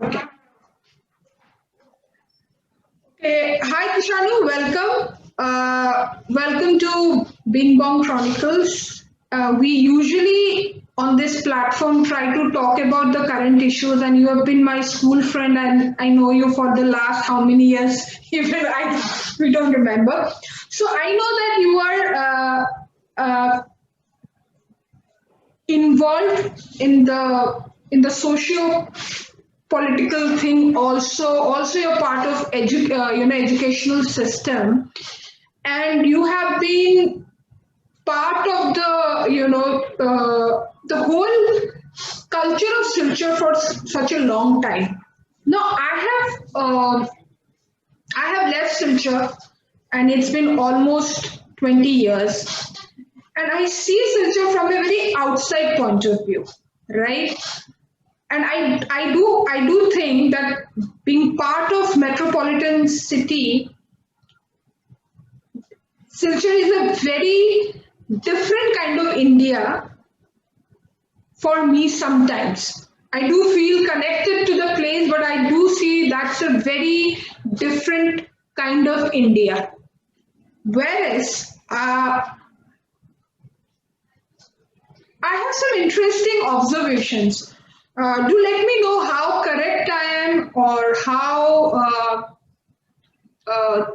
Okay. Okay. Hi, Kishanu. Welcome. Welcome to Bing Bong Chronicles. We usually on this platform try to talk about the current issues, and you have been my school friend, and I know you for the last how many years? Even we don't remember. So I know that you are involved in the socio political thing also you're part of educational system, and you have been part of the whole culture of Silchar for such a long time. Now I have left Silchar, and it's been almost 20 years, and I see Silchar from a very outside point of view, right? And I do think that being part of metropolitan city, Silchar is a very different kind of India for me sometimes. I do feel connected to the place, but I do see that's a very different kind of India. Whereas I have some interesting observations. Do let me know how correct I am, or how uh,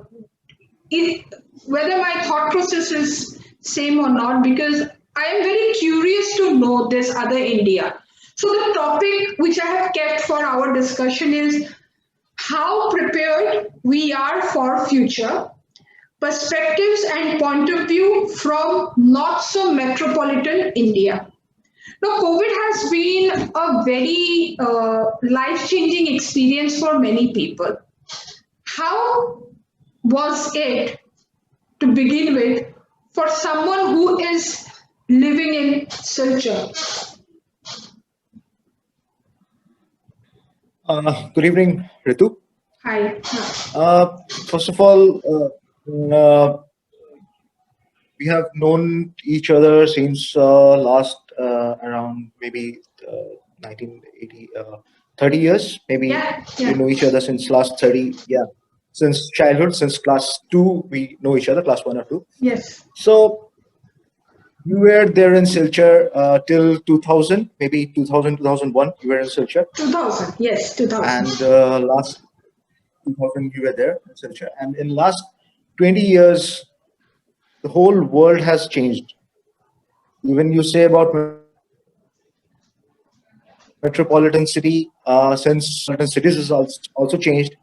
if, whether my thought process is same or not, because I am very curious to know this other India. So the topic which I have kept for our discussion is how prepared we are for future, perspectives and point of view from not so metropolitan India. Now, COVID has been a very life changing experience for many people. How was it to begin with for someone who is living in Silchar? Good evening, Ritu. Hi. First of all, we have known each other since last around maybe 1980, 30 years. Maybe Yeah, we yeah. know each other since last 30, yeah, since childhood, since class two, we know each other, class one or two. Yes. So you were there in Silchar till 2000, maybe 2000, 2001, you were in Silchar. 2000. Yes, 2000. And last 2000 you were there in Silchar. And in last 20 years, the whole world has changed. Even you say about metropolitan city, since metropolitan cities has also changed.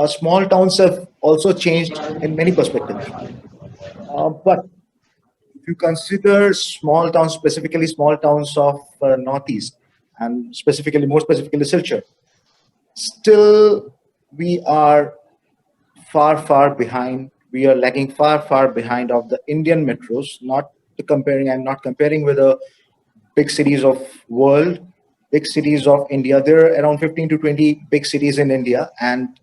Small towns have also changed in many perspectives. But if you consider small towns, specifically small towns of Northeast, and more specifically Silchar, still we are far behind. We are lagging far behind of the Indian metros. Not to comparing, I'm not comparing with the big cities of world, big cities of India. There are around 15 to 20 big cities in India, and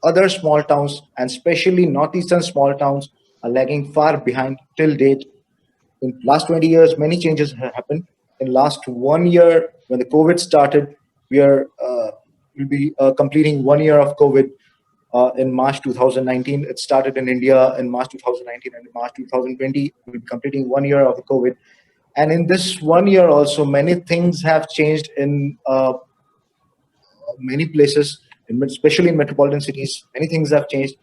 other small towns, and especially northeastern small towns, are lagging far behind till date. In last 20 years, many changes have happened. In last 1 year, when the COVID started, we are will be completing 1 year of COVID in March 2019. It started in India in March 2019, and in March 2020, we'll be completing 1 year of the COVID. And in this 1 year, also many things have changed in many places, especially in metropolitan cities. Many things have changed,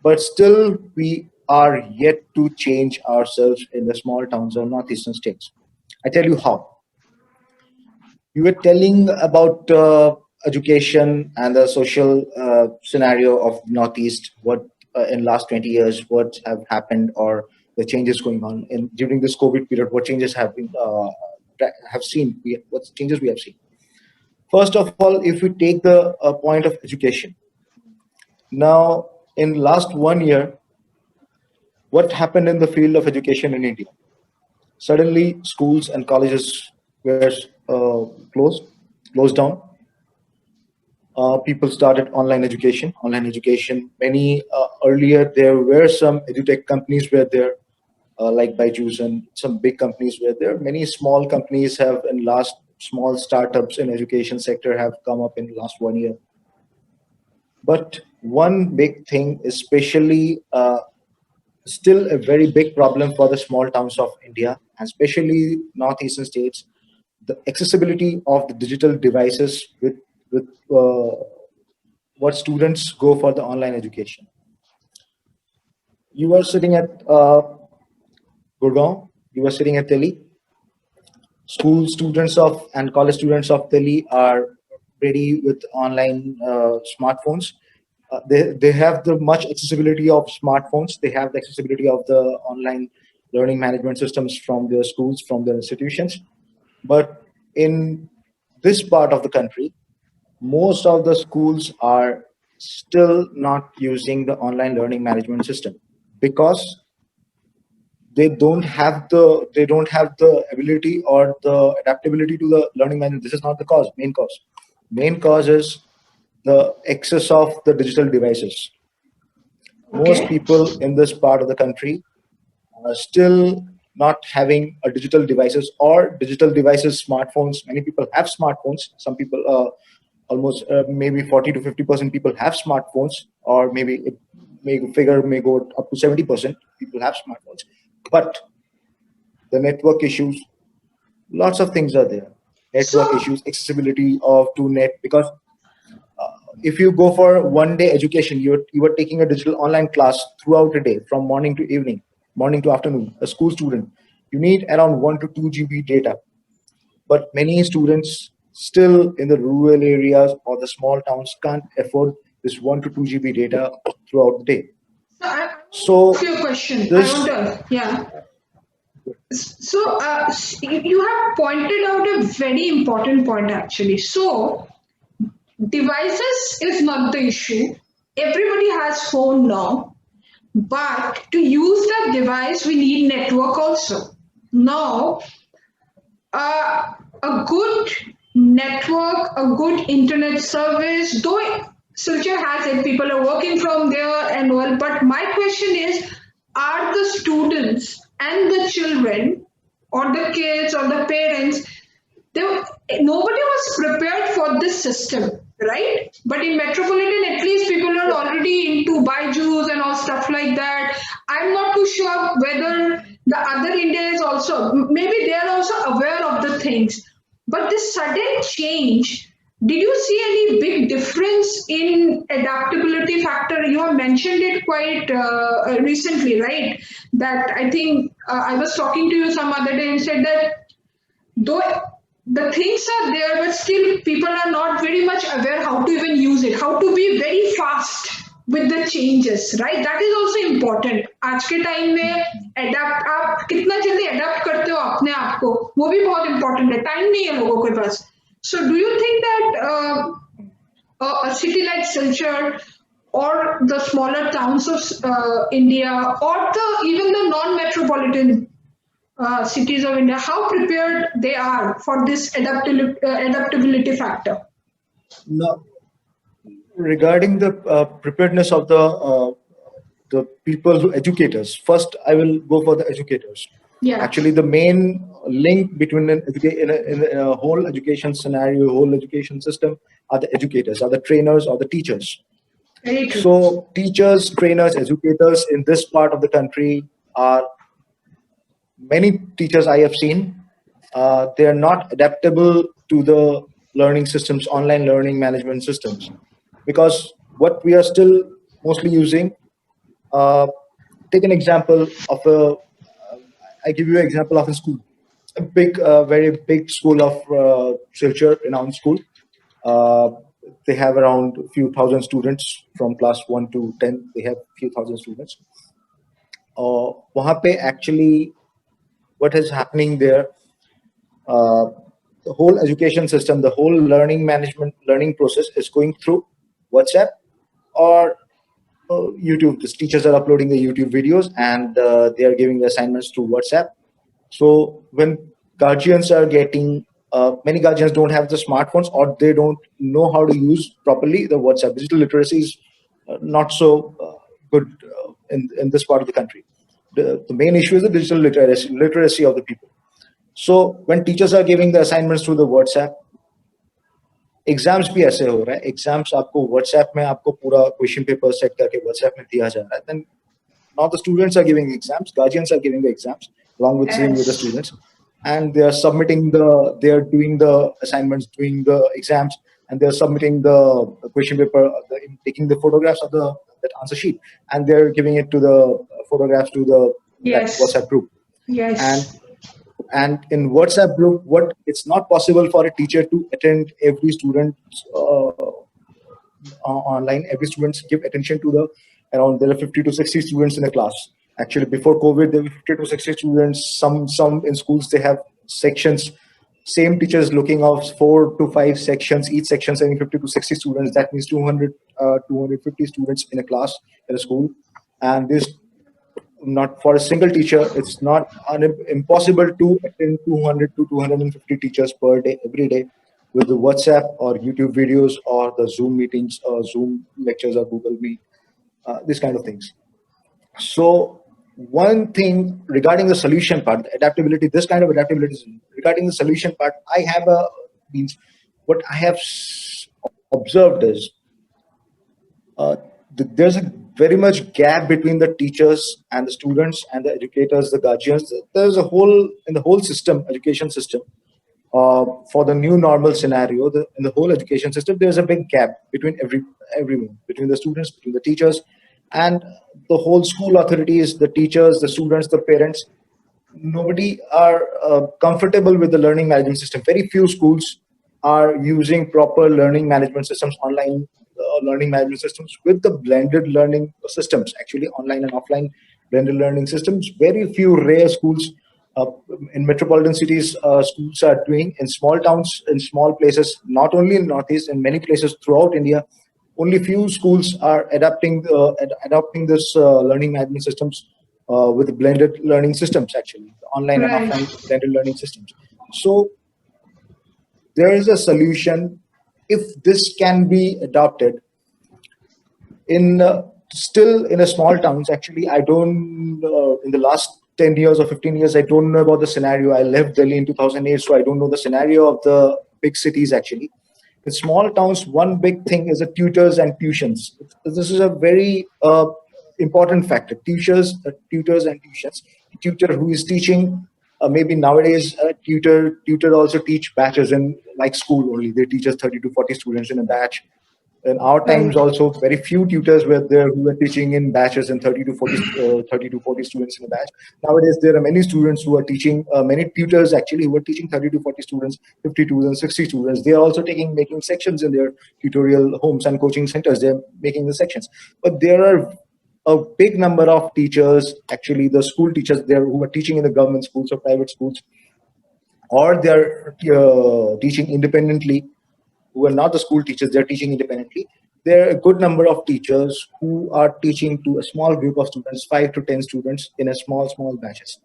but still we are yet to change ourselves in the small towns or northeastern states. I tell you how. You were telling about education and the social scenario of Northeast. What in last 20 years, what have happened, or the changes going on in during this COVID period? What changes have been have seen? What changes we have seen? First of all, if we take the point of education, now in last 1 year, what happened in the field of education in India? Suddenly, schools and colleges were closed, closed down. People started online education. Online education. Many earlier there were some edutech companies were there, like Byju's, and some big companies were there. Many small companies have in last small startups in education sector have come up in the last 1 year. But one big thing, especially still a very big problem for the small towns of India, and especially northeastern states, the accessibility of the digital devices with what students go for the online education. You are sitting at Gurgaon, you are sitting at Delhi. School students of and college students of Delhi are ready with online smartphones. They have the much accessibility of smartphones. They have the accessibility of the online learning management systems from their schools, from their institutions. But in this part of the country, most of the schools are still not using the online learning management system because they don't have the ability or the adaptability to the learning management. This is not the main cause is the excess of the digital devices. Most Okay. people in this part of the country are still not having a digital devices or digital devices smartphones. Many people have smartphones. Some people almost maybe 40 to 50% people have smartphones, or maybe figure may go up to 70% people have smartphones. But the network issues, lots of things are there. Network So issues, accessibility of to net, because if you go for 1 day education, you are taking a digital online class throughout the day from morning to evening, morning to afternoon. A school student, you need around 1 to 2 GB data. But many students still in the rural areas or the small towns can't afford this 1 to 2 GB data throughout the day. I ask So you a question. I want this to, yeah. So you have pointed out a very important point actually. So devices is not the issue. Everybody has phone now, but to use that device, we need network also. Now, a good network, a good internet service, though Silchar has it, people are working from there and all. But my question is, are the students and the children, or the kids, or the parents, they, nobody was prepared for this system, right? But in metropolitan, at least people are already into Byju's and all stuff like that. I'm not too sure whether the other India is also, maybe they are also aware of the things. But this sudden change, did you see any big difference in adaptability factor? You have mentioned it quite recently, right? That I think I was talking to you some other day and said that though the things are there, but still people are not very much aware how to even use it, how to be very fast with the changes, right? That is also important. आज के time में adapt आप कितना जल्दी adapt करते हो अपने आप को, वो भी बहुत important है. टाइम नहीं है लोगों के पास. So do you think that a city like Silchar or the smaller towns of India, or the even the non-metropolitan cities of India, how prepared they are for this adaptability factor? now regarding the preparedness of the people who educators. First, I will go for the educators. Yeah, Actually, the main link between in a whole education scenario, whole education system, are the educators, are the trainers, or the teachers. very true. So teachers, trainers, educators in this part of the country are many teachers I have seen. They are not adaptable to the learning systems, online learning management systems, because what we are still mostly using. Uh, Take an example of a. I give you an example of a school, a big, very big school of Silchar, renowned school. Uh, they have around a few thousand students from class 1 to 10. They have few thousand students. वहाँ पे actually what is happening there, uh, the whole education system, the whole learning management, learning process is going through WhatsApp or YouTube. The teachers are uploading the YouTube videos, and they are giving the assignments through WhatsApp. So when guardians are getting, many guardians don't have the smartphones, or they don't know how to use properly the WhatsApp. Digital literacy is not so good in this part of the country. The main issue is the digital literacy of the people. So when teachers are giving the assignments through the WhatsApp, exams भी ऐसे हो रहा है, exams आपको WhatsApp में आपको पूरा question paper set करके व्हाट्सएप में दिया जा रहा है. Then now the students are giving exams, guardians are giving the exams along with sitting with the Yes. students, and they are submitting they are doing the assignments, doing the exams, and they are submitting the question paper, taking the photographs of that answer sheet, and they are giving it to the photographs to the that Yes. WhatsApp group. Yes. And in WhatsApp group, what it's not possible for a teacher to attend every student online. Every students give attention to the around there are 50 to 60 students in a class. Actually, before COVID, there were 50 to 60 students. Some in schools they have sections. Same teachers looking of 4 to 5 sections. Each section having 50 to 60 students. That means 250 students in a class in a school. And this not for a single teacher. It's not impossible to attend 200 to 250 teachers per day every day with the WhatsApp or YouTube videos or the Zoom meetings or Zoom lectures or Google Meet, these kind of things. So one thing regarding the solution part, the adaptability, this kind of adaptability regarding the solution part, I have a means what I have observed is there's a very much gap between the teachers and the students and the educators, the guardians. There's a whole in the whole system, education system. For the new normal scenario, in the whole education system, there's a big gap between everyone, between the students, between the teachers, and the whole school authorities, the teachers, the students, the parents. Nobody are comfortable with the learning management system. Very few schools are using proper learning management systems, online learning management systems with the blended learning systems, actually online and offline blended learning systems. Very few rare schools uh, in metropolitan cities, schools are doing. In small towns, in small places, not only in Northeast, in many places throughout India, only few schools are adopting this learning management systems with blended learning systems, actually online and Right. offline blended learning systems. So there is a solution if this can be adopted in still in a small towns. Actually, I don't in the last 10 years or 15 years, I don't know about the scenario. I left Delhi in 2008, so I don't know the scenario of the big cities. Actually, in small towns, one big thing is the tutors and tuitions. This is a very important factor. Tutors and tuitions. Tutor who is teaching, maybe nowadays tutor also teach batches in like school only. They teach us 30 to 40 students in a batch. In our times Right. also, very few tutors were there who were teaching in batches and 30 to 40 students in a batch. Nowadays there are many students who are teaching, many tutors actually who are teaching 30 to 40 students, 50 students, 60 students. They are also making sections in their tutorial homes and coaching centers. They're making the sections, but there are a big number of teachers, actually the school teachers there, who are teaching in the government schools or private schools, or they're teaching independently, who are not the school teachers, they're teaching independently. There are a good number of teachers who are teaching to a small group of students, 5 to 10 students in a small batches.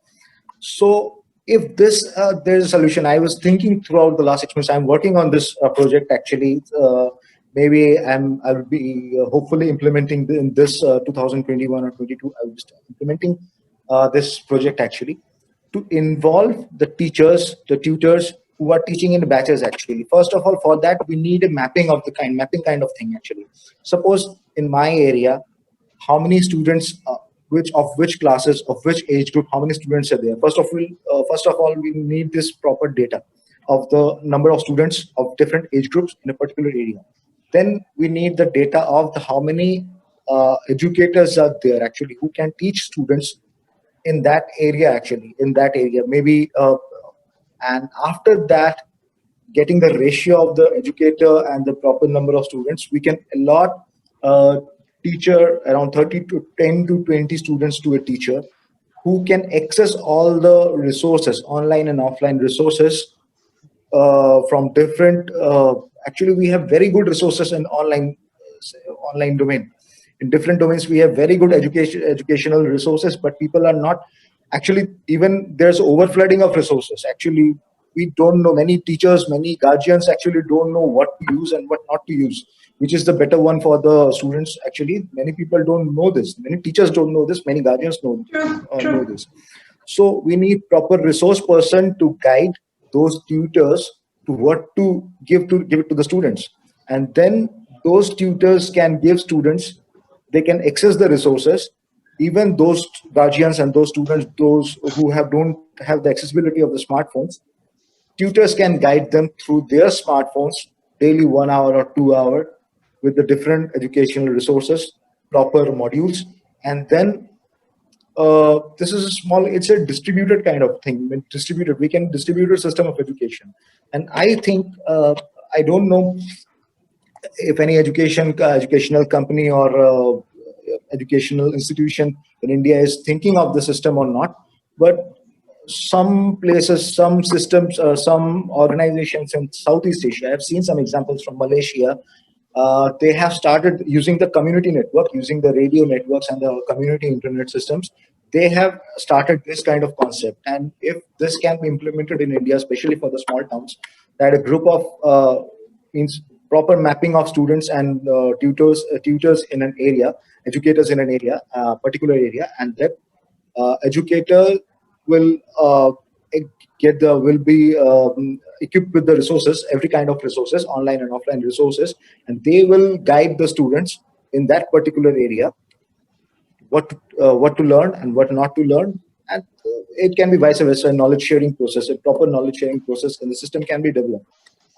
So if this there's a solution. I was thinking throughout the last 6 months, I'm working on this project actually. Maybe I'll be hopefully implementing in this 2021 or 22. I will be implementing this project actually to involve the teachers, the tutors who are teaching in batches. Actually, first of all, for that we need a mapping kind of thing. Actually, suppose in my area, how many students, which classes, of which age group, how many students are there. First of all, we need this proper data of the number of students of different age groups in a particular area. Then we need the data of the how many educators are there actually who can teach students in that area, actually in that area maybe and after that, getting the ratio of the educator and the proper number of students, we can allot a teacher around 30 to 10 to 20 students to a teacher who can access all the resources, online and offline resources, from different actually we have very good resources in online domain. In different domains we have very good educational resources, but people are not actually, even there's overflooding of resources. Actually, we don't know, many teachers, many guardians actually don't know what to use and what not to use, which is the better one for the students. Actually, many people don't know this, many teachers don't know this, many guardians True. know True. this. So we need proper resource person to guide those tutors to what to give it to the students, and then those tutors can give students, they can access the resources. Even those guardians and those students, those who have don't have the accessibility of the smartphones, tutors can guide them through their smartphones daily 1 hour or 2 hour with the different educational resources, proper modules, and then this is a small, it's a distributed kind of thing. When distributed, we can distribute a system of education. And I think, I don't know if any educational company or educational institution in India is thinking of the system or not, but some places, some systems, some organizations in Southeast Asia, I've seen some examples from Malaysia. They have started using the community network, using the radio networks and the community internet systems. They have started this kind of concept. And if this can be implemented in India, especially for the small towns, that a group of means proper mapping of students and tutors in an area, educators in an area, particular area, and that educator will will be equipped with the resources, every kind of resources, online and offline resources, and they will guide the students in that particular area what to learn and what not to learn. And it can be vice versa, a knowledge sharing process, a proper knowledge sharing process, and the system can be developed.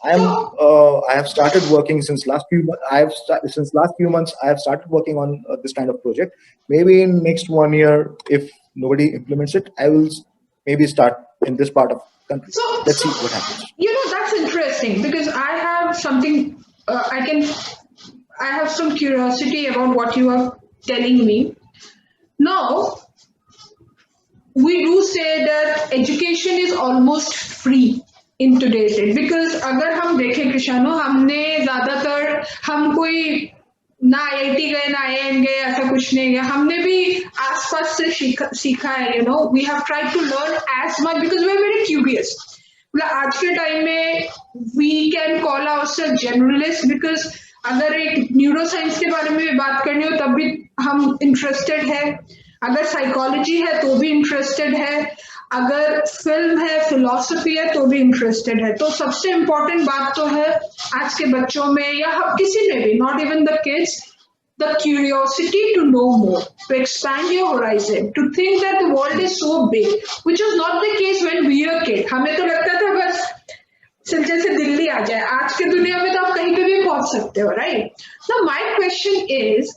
I have started working since last few months. I have started working on this kind of project. Maybe in next 1 year, if nobody implements it, I will maybe start in this part of country. So, let's see what happens. That's interesting, because I have something, I have some curiosity about what you are telling me. Now, we do say that education is almost free in today's date, because अगर हम देखें कृषाणु, हमने ज़्यादातर, हम कोई ना IIT गए ना IIM गए, ऐसा कुछ नहीं गया, हमने भी आसपास से सीखा है. We have tried to learn as much because we are very curious. मतलब आज के टाइम में we can call ourselves generalists, because अगर एक न्यूरोसाइंस के बारे में बात करनी हो तब भी हम इंटरेस्टेड है, अगर साइकोलॉजी है तो भी इंटरेस्टेड है, अगर फिल्म है, फिलॉसफी है तो भी इंटरेस्टेड है. तो सबसे इम्पोर्टेंट बात तो है आज के बच्चों में या किसी में भी, not even the kids, the curiosity to know more, to expand your horizon, to think that the world is so big, which was not the case when we were kids. हमें तो लगता था बस सिलसिले से दिल्ली आ जाए, आज के दुनिया में तो आप कहीं पे भी पहुंच सकते हो, right? Now my question is,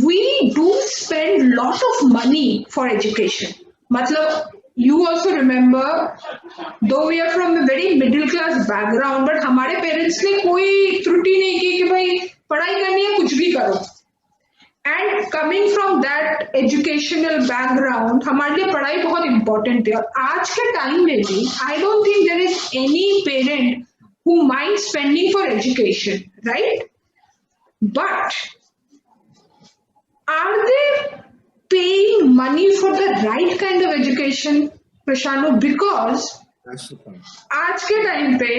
we do spend lot of money for education. मतलब you also remember, though we are from a very middle class background, but हमारे पेरेंट्स ने कोई त्रुटि नहीं की कि भाई पढ़ाई करनी है कुछ भी करो. And coming from that educational background, हमारे लिए पढ़ाई बहुत important है. और आज के टाइम में भी I don't think there is any parent who minds spending for education, right? But are they paying money for the right kind of education, Prashanu? Because आज के टाइम पे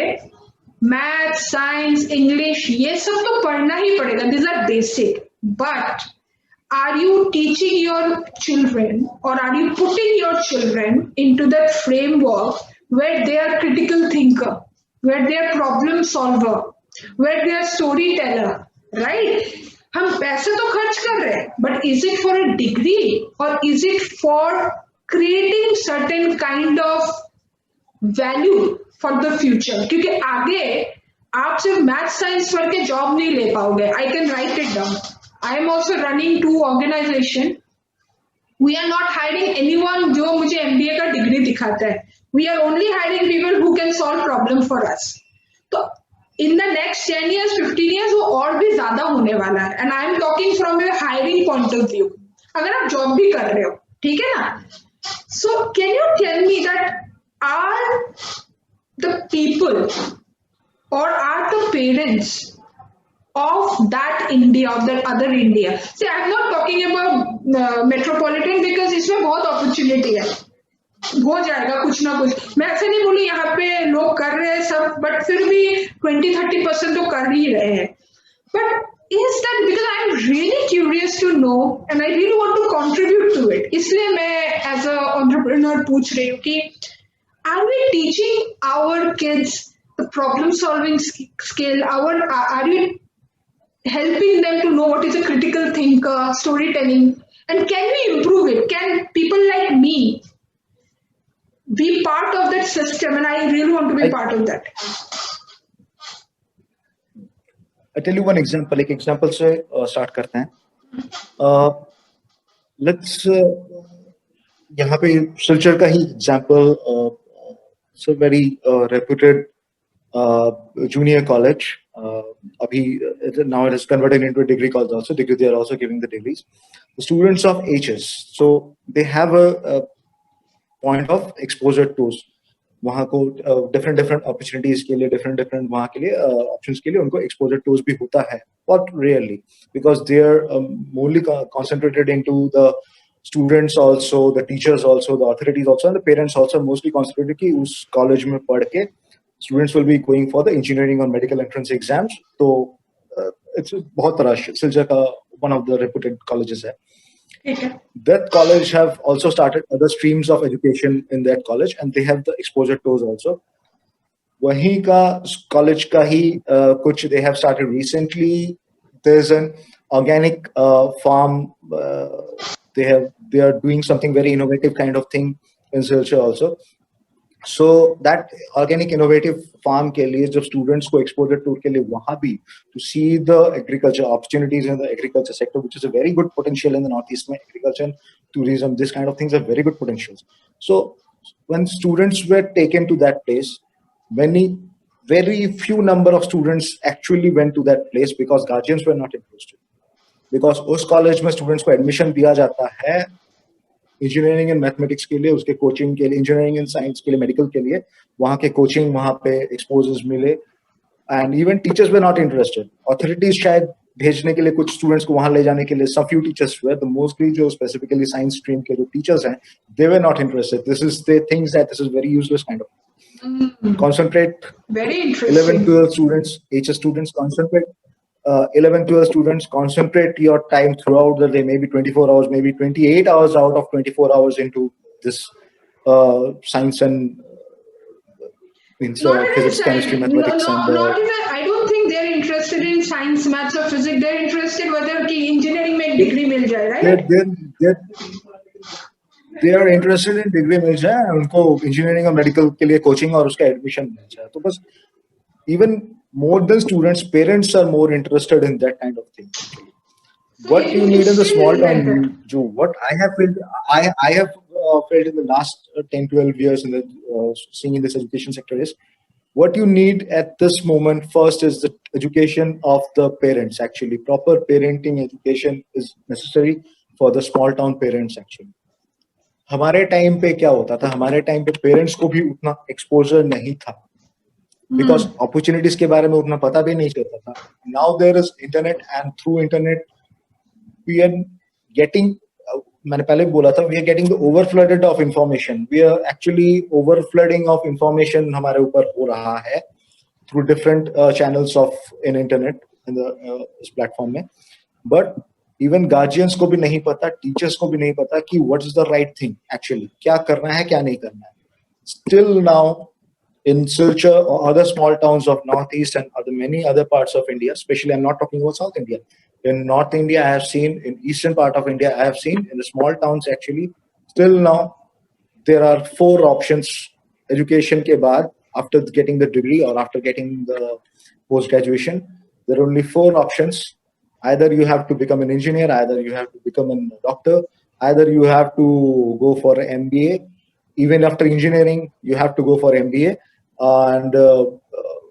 मैथ, साइंस, इंग्लिश ये सब तो पढ़ना ही पड़ेगा. These are basic. But are you teaching your children, or are you putting your children into that framework where they are critical thinker, where they are problem solver, where they are storyteller, right? हम पैसे तो खर्च कर रहे हैं, but is it for a degree or is it for creating certain kind of value for the future? क्योंकि आगे आप सिर्फ मैथ साइंस पढ़ के जॉब नहीं ले पाओगे. I can write it down. I am also running 2 organization. We are not hiring anyone जो मुझे MBA का डिग्री दिखाता है. We are only hiring people who can solve problem for us. तो in the next 10 years, 15 years वो और भी ज्यादा होने वाला है. And I am talking from a hiring point of view. अगर आप जॉब भी कर रहे हो, ठीक है ना? So can you tell me that are the people or are the parents of that India, of that other India? See, I am not talking about metropolitan because इसमें बहुत opportunity है, हो जाएगा कुछ ना कुछ. मैं ऐसे नहीं बोली यहाँ पे लोग कर रहे हैं सब, बट फिर भी 20-30% तो कर ही रहे हैं. But is that because I'm really curious to know and I really want to contribute to it. इसलिए मैं as a entrepreneur पूछ रही हूँ कि are we teaching our kids the problem solving skill? Are we helping them to know what is a critical thinker, storytelling, and can we improve it? Can people like me be part of that system? And I really want to be I, part of that. I tell you one example. एक example से start करते हैं. Uh, let's यहाँ पे सिलचर का ही example. It's a very reputed junior college. Now it is converted into a degree college also. Degree, they are also giving the degrees. The students of HS, so they have a point of exposure tools. वहाँ को different opportunities के लिए different वहाँ के लिए options के लिए उनको exposure tools भी होता है, but rarely because they are mostly concentrated into the students also, the teachers also, the authorities also, and the parents also mostly concentrated कि उस college में पढ़ के students will be going for the engineering or medical entrance exams. So it's बहुत rush. Silja का one of the reputed colleges है. That college have also started other streams of education in that college, and they have the exposure tours also. वहीं का college का ही कुछ they have started recently. There's an organic farm. They are doing something very innovative kind of thing in Silchar also. So that organic innovative farm के लिए जब students को exposure tour के लिए वहाँ भी to see the agriculture opportunities in the agriculture sector, which is a very good potential in the northeast में agriculture and tourism, this kind of things are very good potentials. So when students were taken to that place, very few number of students actually went to that place because guardians were not interested. Because उस college में students को admission दिया जाता है engineering and mathematics के लिए, उसके coaching के लिए, इंजीनियरिंग एंड साइंस के लिए, मेडिकल के लिए वहाँ के कोचिंग, वहाँ पे एक्सपोजर्स मिले, and even teachers were not interested. Authorities शायद भेजने के लिए कुछ स्टूडेंट्स को वहाँ ले जाने के लिए some few teachers were, the mostly जो स्पेसिफिकली साइंस स्ट्रीम के जो टीचर्स हैं, they were not interested. This is they thinks that this is very useless kind of concentrate. Very interesting. 11 12 students, HS students concentrate. 11 12 students concentrate your time throughout the day, maybe 24 hours, maybe 28 hours out of 24 hours into this science and physics, chemistry, mathematics, not even, I don't think they're interested in science, maths or physics. They're interested whether ki engineering में degree मिल जाए, right? they are interested in degree मिल जाए, उनको engineering और medical के लिए coaching और उसका admission मिल जाए. तो बस even more than students, parents are more interested in that kind of thing. What you need in the small town, what I have felt, I have felt in the last 10, 12 years in the seeing in this education sector is what you need at this moment first is the education of the parents. Actually, proper parenting education is necessary for the small town parents. Actually, हमारे time पे क्या होता था, हमारे time पे parents को भी उतना एक्सपोजर नहीं था because opportunities के बारे में उतना पता भी नहीं चलता था. Now there is internet and through internet we are getting, मैंने पहले बोला था, we are getting the overflooded of information. We are actually overflooding of information हमारे ऊपर हो रहा है through different channels of in internet in the इस platform में. But even guardians को भी नहीं पता, teachers को भी नहीं पता कि what is the right thing actually, क्या करना है क्या नहीं करना है. Still now in Silchar or other small towns of Northeast and many other parts of India, especially I'm not talking about South India. In North India, I have seen, in eastern part of India, I have seen in the small towns actually, still now, there are 4 options education ke baad, after getting the degree or after getting the post-graduation. There are only 4 options. Either you have to become an engineer, either you have to become a doctor, either you have to go for an MBA. Even after engineering, you have to go for MBA. And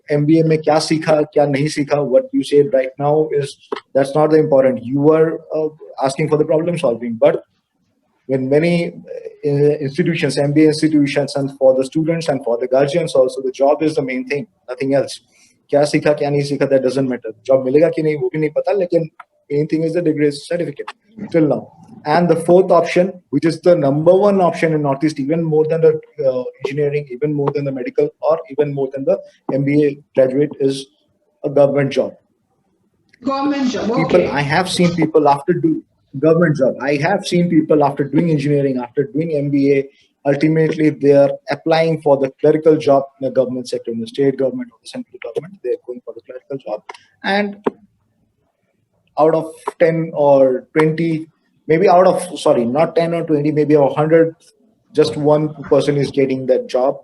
MBA में क्या सीखा क्या नहीं सीखा, what you said right now is that's not the important. You are asking for the problem solving, but when many institutions, MBA institutions, and for the students and for the guardians also, the job is the main thing, nothing else. क्या सीखा क्या नहीं सीखा, that doesn't matter. Job मिलेगा कि नहीं वो भी नहीं पता, लेकिन main thing is the degree certificate till now. And the 4th option, which is the number 1 option in Northeast, even more than the engineering, even more than the medical, or even more than the MBA graduate, is a government job. Government job. People, Okay. I have seen people after do government job. I have seen people after doing engineering, after doing MBA, ultimately they are applying for the clerical job in the government sector, in the state government or the central government. They're going for the clerical job, and out of 10 or 20, maybe out of, sorry, not 10 or 20, maybe 100, just one person is getting that job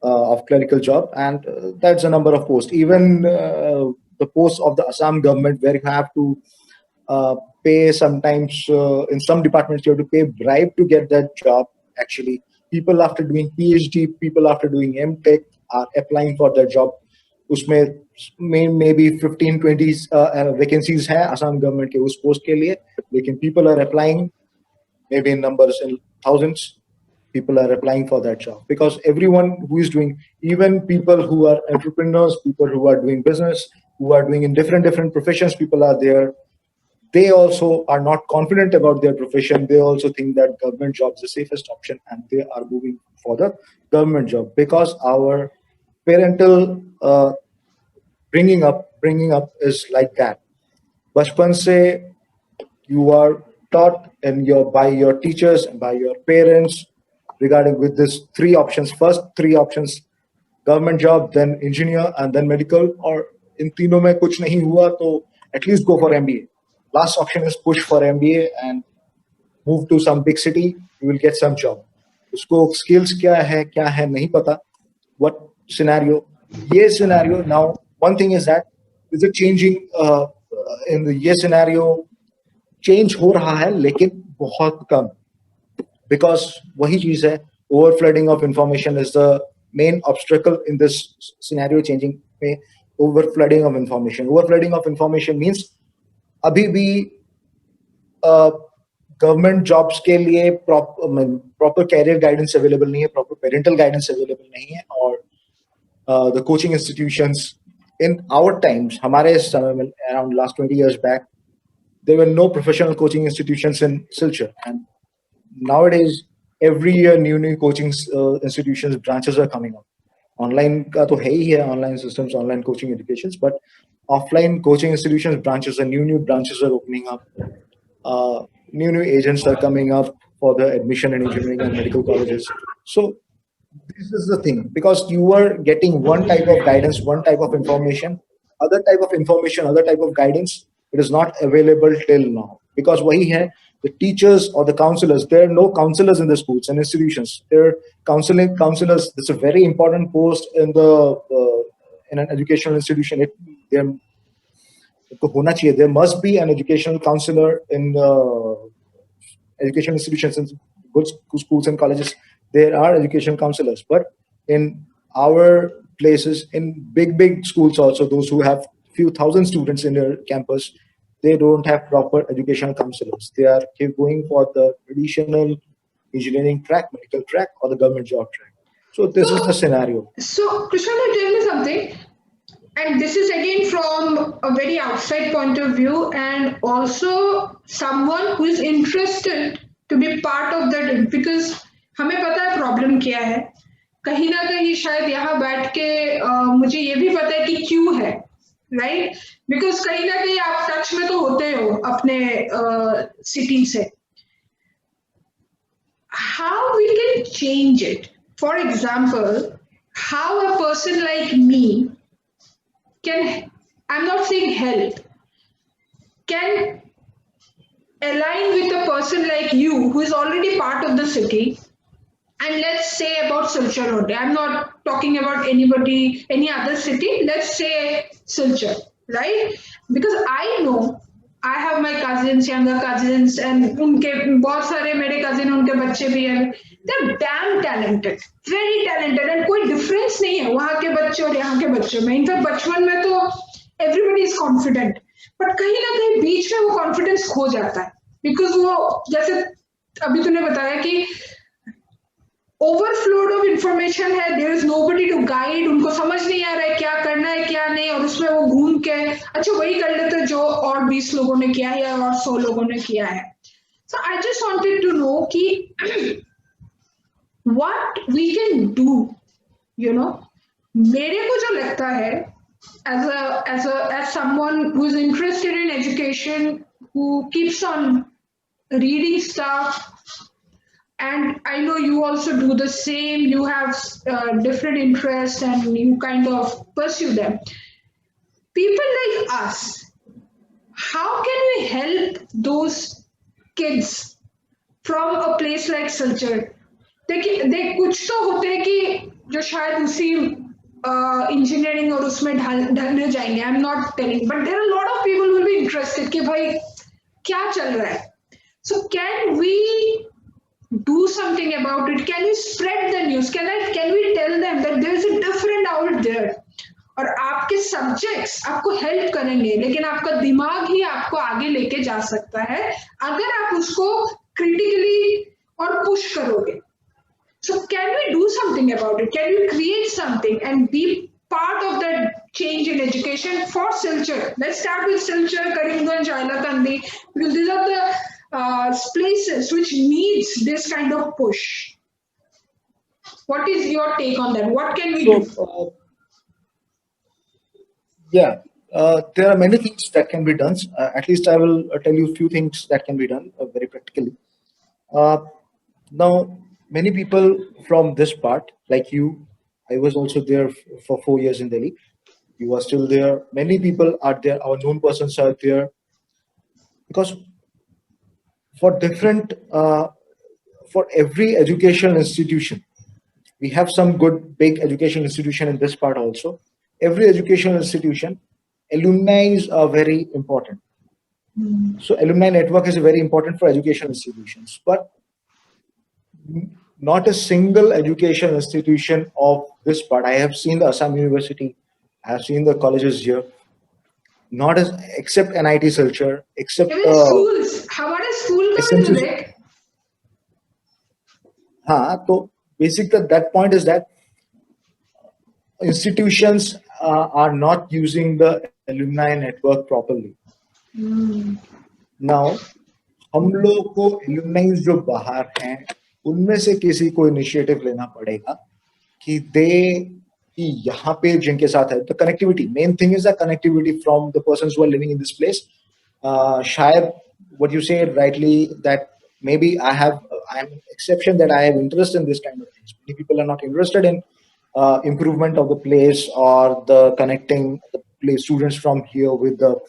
of clerical job, and that's a number of posts. Even the posts of the Assam government, where you have to uh, pay sometimes, in some departments you have to pay bribe to get that job. Actually, people after doing PhD, people after doing MTech are applying for that job. उसमें may be 15-20 vacancies हैं Assam government के उस post के लिए, लेकिन people are applying maybe in numbers in thousands. People are applying for that job because everyone who is doing, even people who are entrepreneurs, people who are doing business, who are doing in different professions, people are there. They also are not confident about their profession. They also think that government job is the safest option, and they are moving for the government job because our parental bringing up is like that. Bachpan se you are taught and your by your teachers and by your parents regarding with this three options. First three options: government job, then engineer, and then medical. Or in तीनों में कुछ नहीं हुआ तो at least go for MBA. Last option is push for MBA and move to some big city. You will get some job. उसको skills क्या है नहीं पता. What scenario? ये scenario now. One thing is that is it changing in the ये scenario change हो रहा है लेकिन बहुत कम, because वही चीज है, overflooding of information is the main obstacle in this scenario changing में. Overflooding of information means अभी भी गवर्नमेंट जॉब्स के लिए प्रॉपर कैरियर गाइडेंस अवेलेबल नहीं है, प्रॉपर पेरेंटल गाइडेंस अवेलेबल नहीं है. और the coaching institutions in our times, हमारे समय में around last 20 years back, there were no professional coaching institutions in Silchar, and nowadays every year new coaching institutions branches are coming up. Online का तो है ही है, online systems, online coaching educations, but offline coaching institutions branches and new branches are opening up. New agents are coming up for the admission in engineering and medical colleges. So this is the thing, because you are getting one type of guidance, one type of information, other type of information, other type of guidance, it is not available till now. Because wahi hai, the teachers or the counselors, there are no counselors in the schools and institutions. There are counselors. It's a very important post in the in an educational institution. There must be an educational counselor in educational institutions, in good schools and colleges. There are education counselors, but in our places, in big schools also, those who have few thousand students in their campus, they don't have proper educational counselors. They are going for the traditional engineering track, medical track, or the government job track. So this is the scenario. So, Krishna, tell me something. And this is again from a very outside point of view, and also someone who is interested to be part of that, because हमें पता है problem क्या है. कहीं ना कहीं शायद यहाँ बैठ के मुझे ये भी पता है कि क्यों है, राइट? बिकॉज कहीं ना कहीं आप टच में तो होते हो अपने सिटी से. How we can change it? For example, how a person like me can, I'm not saying help, can align with a person like you who is already part of the city. And let's say about Silchar only. I'm not talking about anybody, any other city. Let's say Silchar, right? Because I know I have my cousins, younger cousins, and उनके बहुत सारे मेरे cousin उनके बच्चे भी हैं. They're damn talented, very talented, and कोई difference नहीं है वहाँ के बच्चे और यहाँ के बच्चों में. इनफैक्ट बचपन में तो everybody is confident, but कहीं ना कहीं बीच में वो confidence खो जाता है, because वो जैसे अभी तूने बताया कि ओवरफ्लोड ऑफ इंफॉर्मेशन है. There is nobody to guide. उनको समझ नहीं आ रहा है क्या करना है क्या नहीं, और उसमें वो घूम के अच्छा वही कर लेते जो और 20 लोगों ने किया है और 100 लोगों ने किया है. So I just wanted to know कि what we can do, you know. मेरे को जो लगता है as someone who's interested in education, who keeps on reading stuff, and I know you also do the same. You have different interests and you kind of pursue them. People like us, how can we help those kids from a place like Silchar? देखिए देख कुछ तो होते हैं कि जो शायद उसी इंजीनियरिंग और उसमें ढलने जाएंगे. I am not telling but there are lot of people will be interested कि भाई क्या चल रहा है. So can we do something about it? Can you spread the news? Can we tell them that there is a different out there? और आपके subjects आपको help करेंगे, लेकिन आपका दिमाग ही आपको आगे लेके जा सकता है अगर आप उसको क्रिटिकली और पुश करोगे. So can we do something about it? Can we create something and be part of that change in education for Silchar? Let's start with Silchar, Karimganj, Hailakandi, because these are the places which needs this kind of push. What is your take on that? What can we do? There are many things that can be done. At least I will tell you a few things that can be done very practically. Now, many people from this part, like you, I was also there for 4 years in Delhi. You are still there. Many people are there. Our known persons are there because for different, for every educational institution, we have some good big educational institution in this part also. Every educational institution, alumni are very important. So alumni network is very important for educational institutions, but not a single education institution of this part. I have seen the Assam University, I have seen the colleges here, not as except NIT Silchar, except even schools. How about a school coming with it? So basically that point is that institutions are not using the alumni network properly. Now, हम लोग को alumni जो बाहर हैं उनमें से किसी को इनिशिएटिव लेना पड़ेगा कि दे कि यहाँ पे जिनके साथ है, the connectivity, main thing is the connectivity from the persons who are living in this place. शायद what you say rightly, that maybe I'm an exception, that I have interest in this kind of things. Many people are not interested in improvement of the place or the connecting the place students from here with the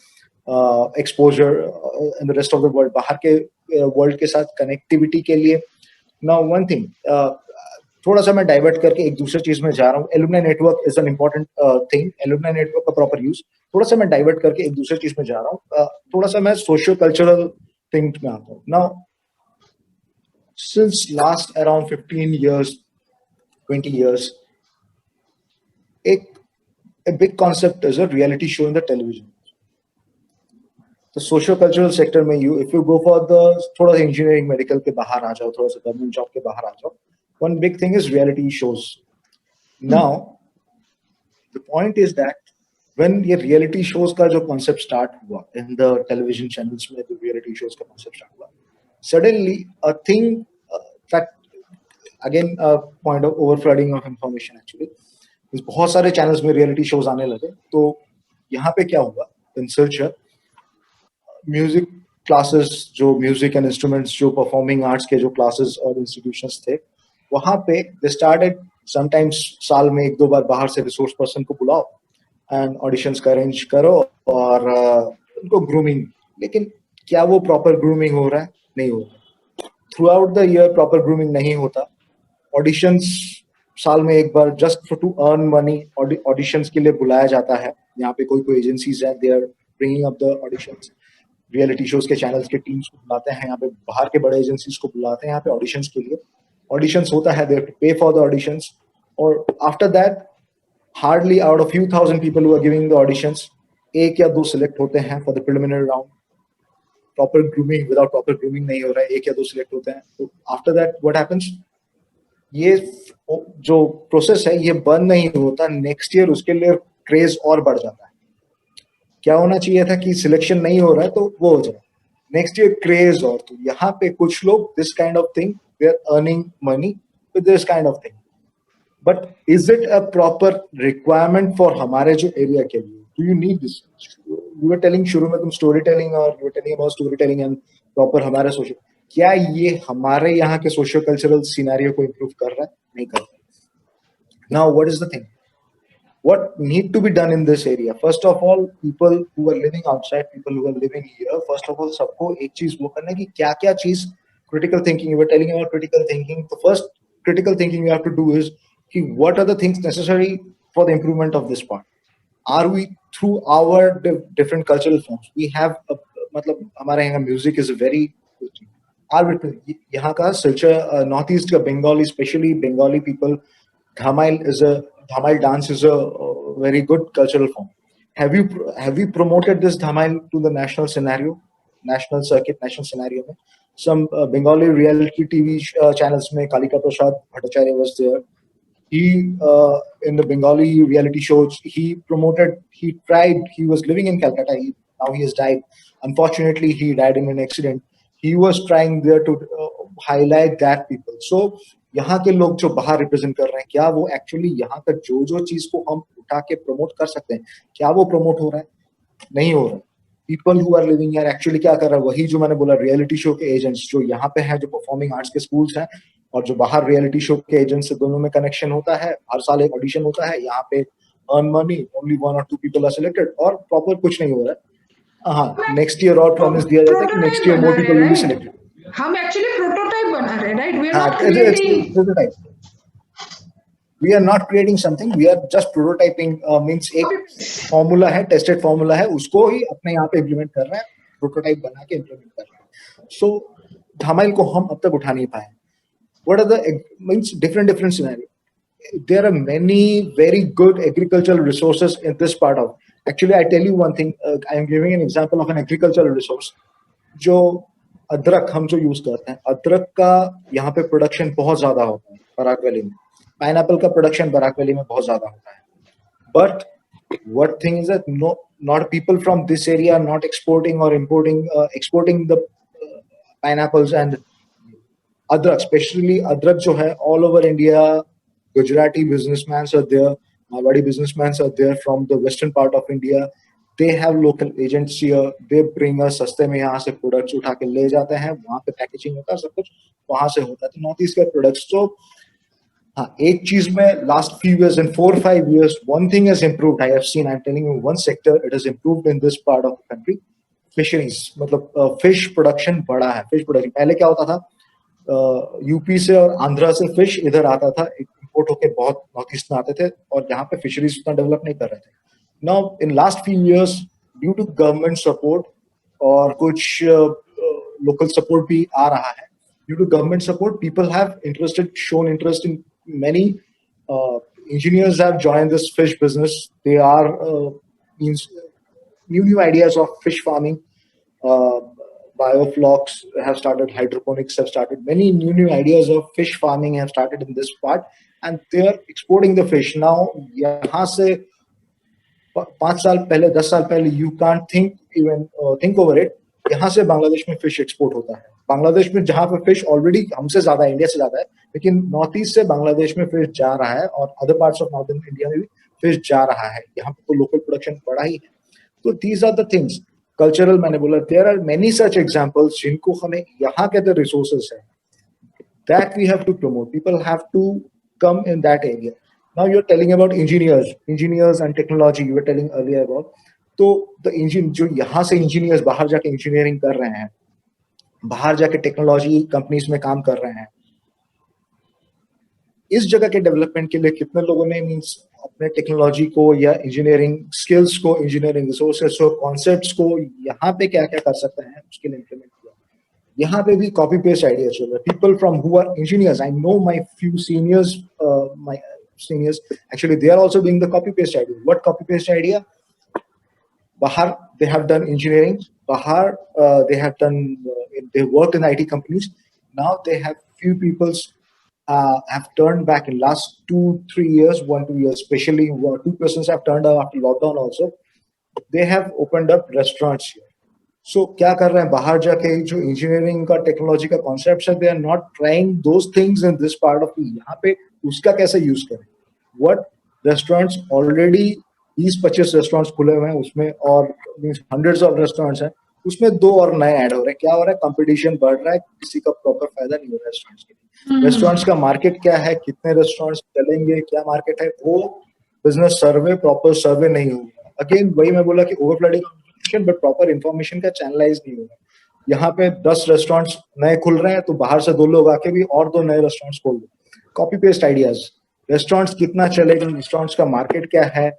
exposure in the rest of the world. बाहर के world के साथ connectivity के लिए. Now one thing, थोड़ा सा मैं divert करके एक दूसरे चीज में जा रहा हूँ. Alumni network is an important thing. Alumni network का प्रॉपर यूज. थोड़ा सा मैं डाइवर्ट करके एक दूसरे चीज में जा रहा हूँ. थोड़ा सा मैं सोशियो कल्चरल थिंग में आता हूँ. Now since last around 15 years 20 years, a big concept is a reality show in the television. तो सोशियो कल्चरल सेक्टर में if you go for the थोड़ा सा इंजीनियरिंग मेडिकल के बाहर आ जाओ, थोड़ा सा गवर्नमेंट जॉब के बाहर आ जाओ, one big thing is reality shows. Now, the point is that when ये reality shows का जो concept start हुआ in the television channels में, जो reality shows का concept start हुआ, suddenly a thing that again a point of overflooding of information actually, बहुत सारे channels में reality shows आने लगे. तो यहाँ पे क्या हुआ? In Silchar, music classes, जो music and instruments, जो performing arts के जो classes और institutions थे, वहाँ पे they started sometimes साल में 1-2 बार बाहर से resource person को बुलाओ and auditions का arrange करो और उनको grooming. लेकिन क्या वो proper grooming हो रहा है? नहीं हो रहा. Throughout the year proper grooming नहीं होता. Auditions साल में एक बार just for to earn money auditions के लिए बुलाया जाता है. यहाँ पे कोई agencies हैं, they are bringing up the auditions. Reality shows के चैनल्स के टीम्स को बुलाते हैं यहाँ पे, बाहर के बड़े एजेंसीज को बुलाते हैं यहाँ पे ऑडिशंस के लिए. ऑडिशंस होता है, they have to pay for the auditions, और after that hardly out of few thousand people who are giving the auditions, 1 या 2 सिलेक्ट होते हैं for the preliminary round. Proper grooming, without proper grooming नहीं हो रहा है, 1 या 2 सिलेक्ट होते हैं. तो आफ्टर दैट व्हाट हैपेंस, ये जो प्रोसेस है ये बंद नहीं होता. नेक्स्ट ईयर उसके लिए क्रेज और बढ़ जाता है. क्या होना चाहिए था कि सिलेक्शन नहीं हो रहा है तो वो हो जाए, नेक्स्ट ईयर क्रेज. और तो यहाँ पे कुछ लोग this kind of thing, they are earning money with this kind of thing. But is it a proper requirement for हमारे जो area के लिए? Do you need this? You were telling शुरू में तुम storytelling और you were telling about storytelling and proper हमारे social. क्या ये हमारे यहाँ के socio cultural scenario को improve कर रहा है? नहीं कर रहा. Now what is the thing? What need to be done in this area? First of all, people who are living outside, people who are living here, first of all, सबको एक चीज वो करना है कि क्या क्या चीज critical thinking. You were telling about critical thinking. The first critical thinking you have to do is कि what are the things necessary for the improvement of this part? Are we through our different cultural forms? We have मतलब हमारे यहाँ music is a very are we यहाँ का culture northeast का Bengali, especially Bengali people, Dhamail dance is a very good cultural form. Have you promoted this Dhamail to the national scenario, national circuit, national scenario? Mein? Some Bengali reality TV channels mein Kalika Prasad Bhattacharya was there. He in the Bengali reality shows he promoted. He tried. He was living in Calcutta. Now he has died. Unfortunately, he died in an accident. He was trying there to highlight that people. So यहाँ के लोग जो बाहर represent कर रहे हैं क्या वो एक्चुअली यहाँ का जो चीज को हम उठा के प्रमोट कर सकते हैं क्या वो प्रमोट हो रहा है नहीं हो रहा है पीपल हु आर लिविंग यार एक्चुअली क्या कर रहा है वही जो मैंने बोला रियलिटी शो के एजेंट्स जो यहाँ पे हैं जो परफॉर्मिंग आर्ट्स के स्कूल्स हैं और जो बाहर रियलिटी शो के एजेंट्स से दोनों में कनेक्शन होता है हर साल एक ऑडिशन होता है यहाँ पे earn money only 1 or 2 people are selected और प्रॉपर कुछ नहीं हो रहा है हाँ नेक्स्ट ईयर और प्रॉमिस दिया जाता है कि next year more people will be selected हम एक्चुअली प्रोटोटाइप बना रहे हैं right we are not creating we are not creating something we are just prototyping means एक formula है tested formula है उसको ही अपने यहाँ पे implement कर रहे हैं prototype बना के implement कर रहे हैं so धमाइल को हम अब तक उठा नहीं पाए what are the means different scenario there are many very good agricultural resources in this part of actually I tell you one thing I am giving an example of an agricultural resource जो अदरक हम जो use करते हैं अदरक का यहाँ पे प्रोडक्शन बहुत ज्यादा होता है बराक वैली में पाइनएप्पल का प्रोडक्शन बराक वैली में बहुत ज्यादा होता है but what thing is that not people from this area are not exporting or exporting the pineapples and adrak especially adrak jo hai all over India Gujarati businessmen are there Marwadi businessmen are there from the western part of India they have local agents here they bring us सस्ते में यहाँ से products उठा के ले जाते हैं वहाँ पे पैकेजिंग होता है सब कुछ वहाँ से होता है तो नॉर्थ ईस्ट के प्रोडक्ट्स तो हाँ एक चीज में last few years in 4-5 years one thing has improved I have seen I'm telling you one sector it has improved in this part of the country fisheries मतलब फिश प्रोडक्शन बढ़ा है fish production पहले क्या होता था UP से और आंध्रा से फिश इधर आता था इंपोर्ट होके बहुत नॉर्थ ईस्ट में आते थे और यहाँ पे फिशरीज उतना डेवलप नहीं कर रहे थे Now, in last few years, due to government support और कुछ local support भी आ रहा है, due to government support, people have shown interest in many engineers have joined this fish business. They are means new ideas of fish farming. Bioflocks have started, hydroponics have started. Many new ideas of fish farming have started in this part, and they are exporting the fish now. यहाँ से 5 साल पहले 10 साल पहले you can't think over it यहाँ से बांग्लादेश में fish export होता है बांग्लादेश में जहाँ पे फिश ऑलरेडी हमसे ज्यादा है इंडिया से ज्यादा है लेकिन नॉर्थ ईस्ट से बांग्लादेश में फिश जा रहा है और other parts of northern India में भी फिश जा रहा है यहाँ पे तो लोकल प्रोडक्शन बड़ा ही है तो these are the things cultural मैंने बोला there are many such examples जिनको हमें यहाँ के जो रिसोर्सेज है that we have to promote people have to come in that area Now you're telling about engineers and technology. You were telling earlier about तो the जो यहाँ से engineers बाहर जाके engineering कर रहे हैं, बाहर जाके technology companies में काम कर रहे हैं. इस जगह के डेवलपमेंट के लिए कितने लोगों ने मीन्स अपने टेक्नोलॉजी को या इंजीनियरिंग स्किल्स को इंजीनियरिंग रिसोर्सेज को कॉन्सेप्ट्स को यहाँ पे क्या क्या कर सकते हैं उसके लिए इम्प्लीमेंट किया यहाँ पे भी कॉपी पेस्ट आइडिया चल रहा है people from who are engineers I know my few seniors my seniors actually they are also doing the copy paste idea what copy paste idea bahar they have done engineering bahar they have done they worked in IT companies now they have few people's have turned back in last 2-3 years 1-2 years especially 2 persons have turned out after lockdown also they have opened up restaurants here so क्या कर रहे हैं बाहर जाके जो engineering का technology का concept है they are not trying those things in this part of यहाँ पे उसका कैसे यूज करें what restaurants already 20-25 रेस्टोरेंट्स खुले हुए हैं उसमें, और हंड्रेड्स ऑफ रेस्टोरेंट्स हैं उसमें, 2 और नए ऐड हो रहे हैं. क्या हो रहा है? कंपटीशन बढ़ रहा है, किसी का प्रॉपर फायदा नहीं हो रहा है रेस्टोरेंट्स के लिए. रेस्टोरेंट्स का मार्केट क्या है, कितने रेस्टोरेंट्स चलेंगे, क्या मार्केट है, वो बिजनेस सर्वे, प्रॉपर सर्वे नहीं होगा. अगेन वही मैं बोला कि ओवरफ्लडिंग कंपटीशन, बट प्रॉपर इंफॉर्मेशन का चैनलाइज नहीं होगा. यहाँ पे 10 रेस्टोरेंट्स नए खुल रहे हैं तो बाहर से 2 लोग आके भी और 2 नए रेस्टोरेंट्स खोल दो. Copy paste ideas. रेस्टोरेंट्स कितना चलेगा, रेस्टोरेंट्स का मार्केट क्या है,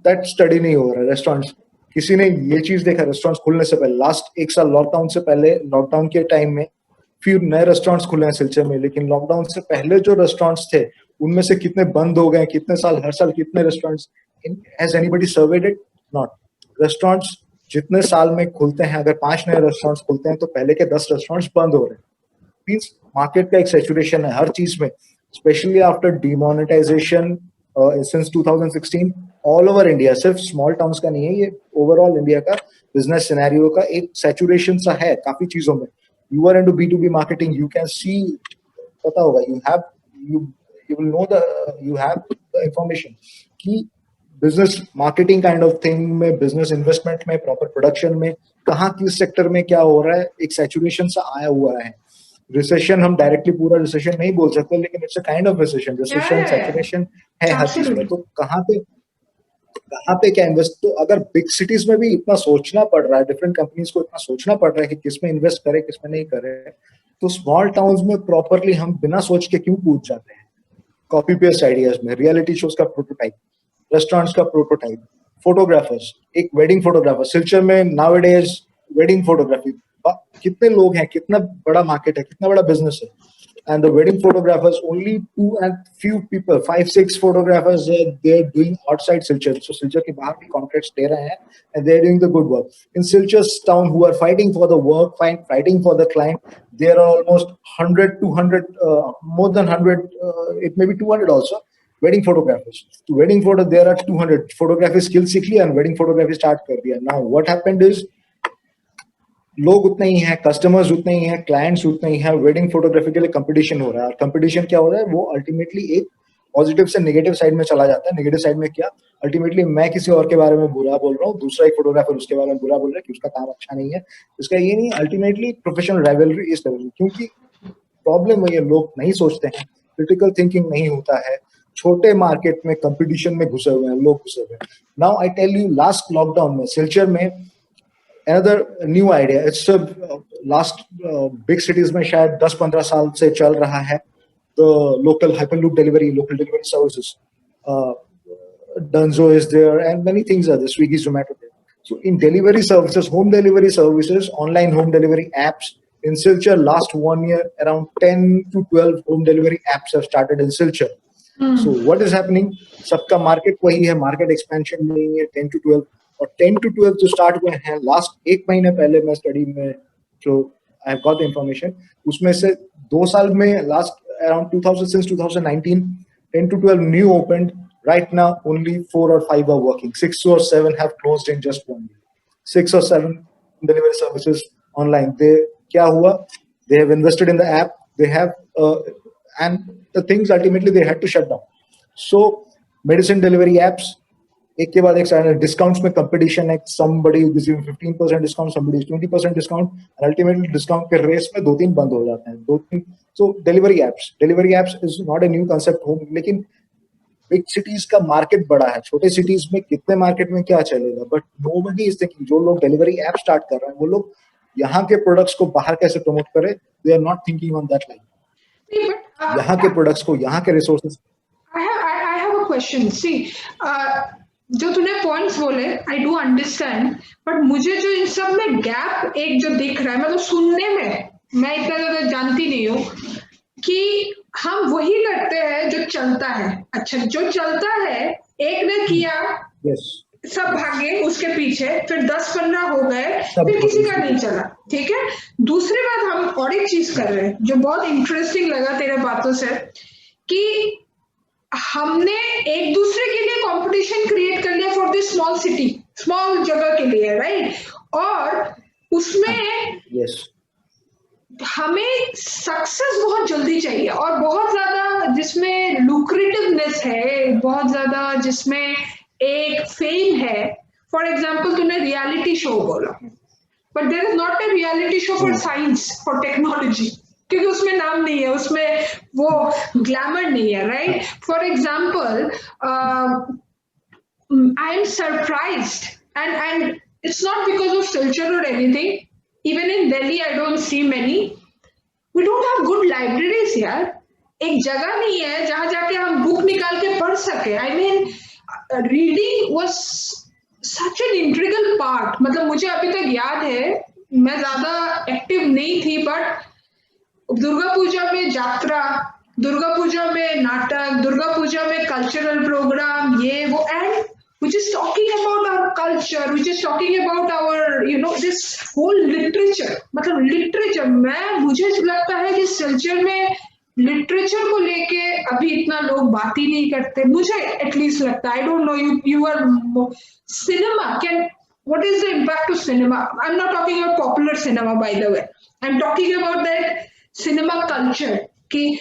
दैट स्टडी नहीं हो रहा है. रेस्टोरेंट्स, किसी ने ये चीज देखा रेस्टोरेंट्स खुलने से पहले, लास्ट 1 साल लॉकडाउन से पहले, लॉकडाउन के टाइम में फिर नए रेस्टोरेंट्स खुले हैं सिलचर में, लेकिन लॉकडाउन से पहले जो रेस्टोरेंट्स थे उनमें से कितने बंद हो गए, कितने साल, हर साल कितने restaurants, has anybody served it? Not. Restaurants जितने साल में खुलते हैं, अगर 5 नए रेस्टोरेंट्स खुलते हैं तो पहले के 10 रेस्टोरेंट्स बंद हो रहे हैं. मीन्स मार्केट का एक सैचुरेशन है हर चीज में, specially after demonetisation since 2016 all over India. सिर्फ स्मॉल टाउन्स का नहीं है ये, ओवरऑल इंडिया का बिजनेस सिनेरियो का एक सैचुरेशन सा है काफी चीजों में. You are into B2B marketing, you can see, पता होगा, you will know you have the information कि business marketing kind of thing में, बिजनेस इन्वेस्टमेंट में, प्रॉपर प्रोडक्शन में, कहाँ किस सेक्टर में क्या हो रहा है, एक सैचुरेशन सा आया हुआ है. रिसेशन हम डायरेक्टली पूरा रिसेशन नहीं बोल सकते, लेकिन it's a kind of recession. Recession saturation है हर चीज में. तो कहाँ पे क्या इन्वेस्ट, तो अगर बिग सिटीज में भी इतना सोचना पड़ रहा है, डिफरेंट कंपनीज को इतना सोचना पड़ रहा है कि किसमें इन्वेस्ट करें किसमें नहीं करें, तो स्मॉल टाउन्स में प्रॉपरली हम बिना सोच के क्यों कूद जाते हैं कॉपी पेस्ट आइडियाज में. रियलिटी शोज का प्रोटोटाइप, रेस्टोरेंट्स का प्रोटोटाइप, फोटोग्राफर्स, एक वेडिंग फोटोग्राफर सिलचर में नाउअडेज, वेडिंग फोटोग्राफी कितने लोग हैं, कितना बड़ा मार्केट है, कितना बड़ा बिजनेस है. And the wedding photographers, only 2 and few people, 5-6 photographers, they're doing outside Silchar. So Silchar के बाहर भी contracts दे रहे हैं, and they're doing the good work. In Silchar's town, who are fighting for the work, fighting for the client, there are almost 100, 200, more than 100, it may be 200 also, wedding photographers. To wedding photo, there are 200 photography skills सीख लिया and wedding photography start कर दिया. Now what happened is, लोग उतने ही हैं, customers उतने ही हैं, clients उतने ही हैं, वेडिंग फोटोग्राफी के लिए कंपटीशन हो रहा है. और कंपटीशन क्या हो रहा है, वो अल्टीमेटली एक पॉजिटिव से नेगेटिव साइड में चला जाता है. नेगेटिव साइड में क्या, अल्टीमेटली मैं किसी और के बारे में बुरा बोल रहा हूँ, दूसरा एक फोटोग्राफर उसके बारे में बुरा बोल रहा है कि उसका काम अच्छा नहीं है. इसका ये नहीं, अल्टीमेटली प्रोफेशनल राइवलरी इस तरह, क्योंकि प्रॉब्लम वही है, लोग नहीं सोचते हैं, क्रिटिकल थिंकिंग नहीं होता है, छोटे मार्केट में कंपटीशन में घुसे हुए हैं लोग, घुसे हुए हैं. Now I tell you, last lockdown में सिलचर में another new idea, it's a last big cities में शायद 10-15 साल से चल रहा है, the local hyperloop delivery, local delivery services, Dunzo is there and many things are there, Swiggy, Zomato there. So in delivery services, home delivery services, online home delivery apps in Silchar, last 1 year around 10 to 12 home delivery apps have started in Silchar. So what is happening, सबका market वही है, market expansion नहीं है. 10 to 12 और 10 to 12 जो start हुए हैं last 1 महीने पहले, मैं स्टडी में जो I have got the information, उसमें से 2 साल में, last around 2000 since 2019, 10 to 12 new opened. Right now only 4 or 5 are working, 6 or 7 have closed in just 1 year. 6 or 7 delivery services online. They क्या हुआ, they have invested in the app, they have and the things ultimately they had to shut down. So medicine delivery apps, एक के बाद एक discounts में competition है. somebody is giving 15% discount, somebody is 20% discount, and ultimately discount के race में 2-3 बंद हो जाते हैं, 2-3. so delivery apps is not a new concept home, लेकिन बिग सिटीज का मार्केट बड़ा है, छोटे सिटीज में कितने मार्केट में क्या चलेगा, बट नोबडी इज थिंकिंग. जो लोग डिलीवरी ऐप स्टार्ट कर रहे हैं वो लोग यहाँ के प्रोडक्ट्स को बाहर कैसे प्रमोट करें, they are not thinking on that line. यहाँ के प्रोडक्ट्स को, यहाँ के resources. I have a question. See, जो तूने पॉइंट्स बोले, आई डू अंडरस्टैंड, बट मुझे जो इन सब में गैप एक जो दिख रहा है, मतलब सुनने में मैं इतना ज्यादा जानती नहीं हूँ, कि हम वही करते हैं जो चलता है. अच्छा, जो चलता है, एक ने किया, सब भागे उसके पीछे, फिर 10-15 हो गए, फिर किसी का नहीं चला. ठीक है. दूसरी बात, हम और एक चीज कर रहे हैं जो बहुत इंटरेस्टिंग लगा तेरे बातों से, कि हमने एक दूसरे के लिए कंपटीशन क्रिएट कर लिया for this small city, small जगह के लिए, राइट. और उसमें हमें सक्सेस बहुत जल्दी चाहिए और बहुत ज्यादा जिसमें लुक्रेटिवनेस है, बहुत ज्यादा जिसमें एक फेम है. फॉर एग्जाम्पल तूने रियलिटी शो बोला, but there is not a reality show for Hmm. Science, for technology, क्योंकि उसमें नाम नहीं है, उसमें वो ग्लैमर नहीं है, राइट? हाँ. For example I am surprised, and it's not because of culture or anything. Even in Delhi, I don't see many. We don't have good libraries यार. एक जगह नहीं है जहां जाके हम बुक निकाल के पढ़ सके. I mean, reading was such an integral part. मतलब मुझे अभी तक याद है, मैं ज्यादा एक्टिव नहीं थी, बट दुर्गा पूजा में जात्रा, दुर्गा पूजा में नाटक, दुर्गा पूजा में कल्चरल प्रोग्राम, ये वो, and which is talking about our culture, which is talking about our, this whole literature. मतलब लिटरेचर, मुझे लगता है कि सिलचर में लिटरेचर को लेके अभी इतना लोग बात ही नहीं करते, मुझे एटलीस्ट लगता है. I don't know, you are cinema can, what is the impact of cinema? I'm not talking about popular cinema, by the way. I'm talking about that cinema culture कि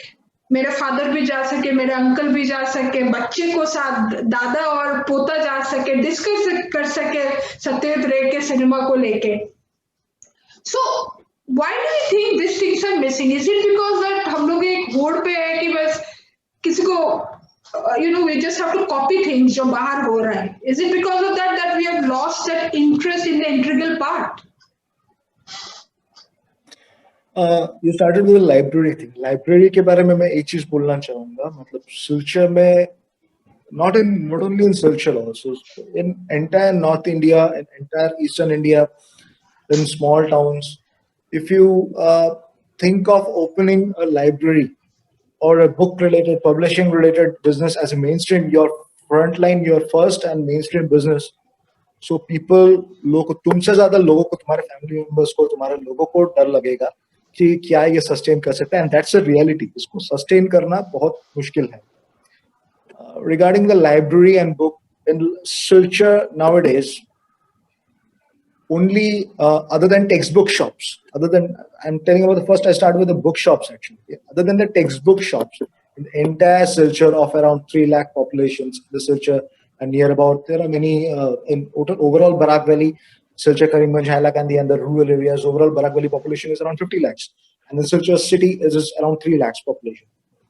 मेरे फादर भी जा सके, मेरे अंकल भी जा सके, बच्चे को साथ दादा और पोता जा सके, डिस्कस कर सके सत्यजित रे के सिनेमा को लेके. सो why do you think these things are missing? Is it because that हम लोग एक होड़ पे है कि बस किसी को we just have to copy things जो बाहर हो रहा है? Is it because of that we have lost that interest in the integral part? You started with the library thing. Library के बारे में मैं एक चीज बोलना चाहूंगा. मतलब सिलचर में, not only in Silchar, also in entire North India and entire Eastern India, in small towns, if you think of opening a library or a book related, publishing related business as a mainstream, your frontline, your first and mainstream business. So people, लोग तुमसे ज्यादा लोगों को, तुम्हारे family members को, तुम्हारे लोगों को डर लगेगा कि क्या ये सस्टेन कर सकता है. And that's a reality. इसको सस्टेन करना बहुत मुश्किल है. Regarding the library and book in Silchar nowadays, only other than textbook shops, other than, I'm telling about the first, I started with the bookshops actually. Other than the textbook shops, in the entire Silchar of around 3 lakh populations, the Silchar and near about, there are many in overall Barak Valley, Silchar, Karimganj, Hailakandi and the rural areas, overall Barak Valley population is around 50 lakhs. And the Silchar city is around 3 lakhs population.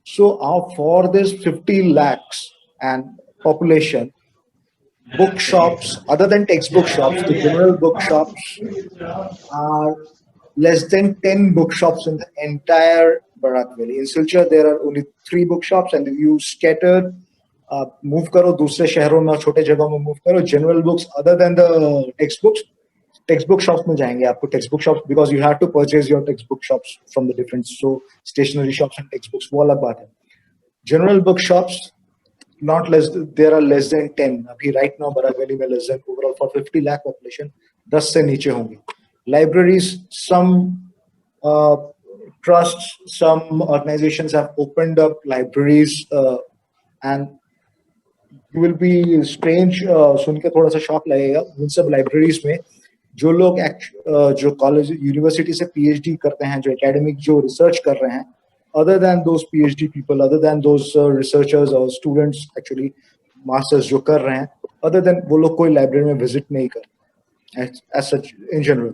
So for this 50 lakhs and population, bookshops, other than textbook shops, the general bookshops are less than 10 bookshops in the entire Barak Valley. In Silchar, there are only 3 bookshops, and if you scatter, move करो दूसरे शहरों में, छोटे जगहों में move करो, general books other than the textbook shops में जाएंगे आपको. Textbook shops, because you have to purchase your textbook shops from the different, so stationery shops and textbooks, वो अलग बात है. General bookshops, not less, there are less than 10 अभी right now Barak Valley में, less than overall for 50 lakh population 10 से नीचे होंगे. Libraries, some trusts, some organizations have opened up libraries, and you will be strange, सुन के थोड़ा सा shock लगेगा. उन सब लाइब्रेरीज में जो लोग जो कॉलेज यूनिवर्सिटी से पीएचडी करते हैं, जो एकेडमिक जो रिसर्च कर रहे हैं, other than those PhD people, other than those researchers or students actually masters जो कर रहे हैं, other than वो लोग कोई लाइब्रेरी में विजिट नहीं कर as such in general.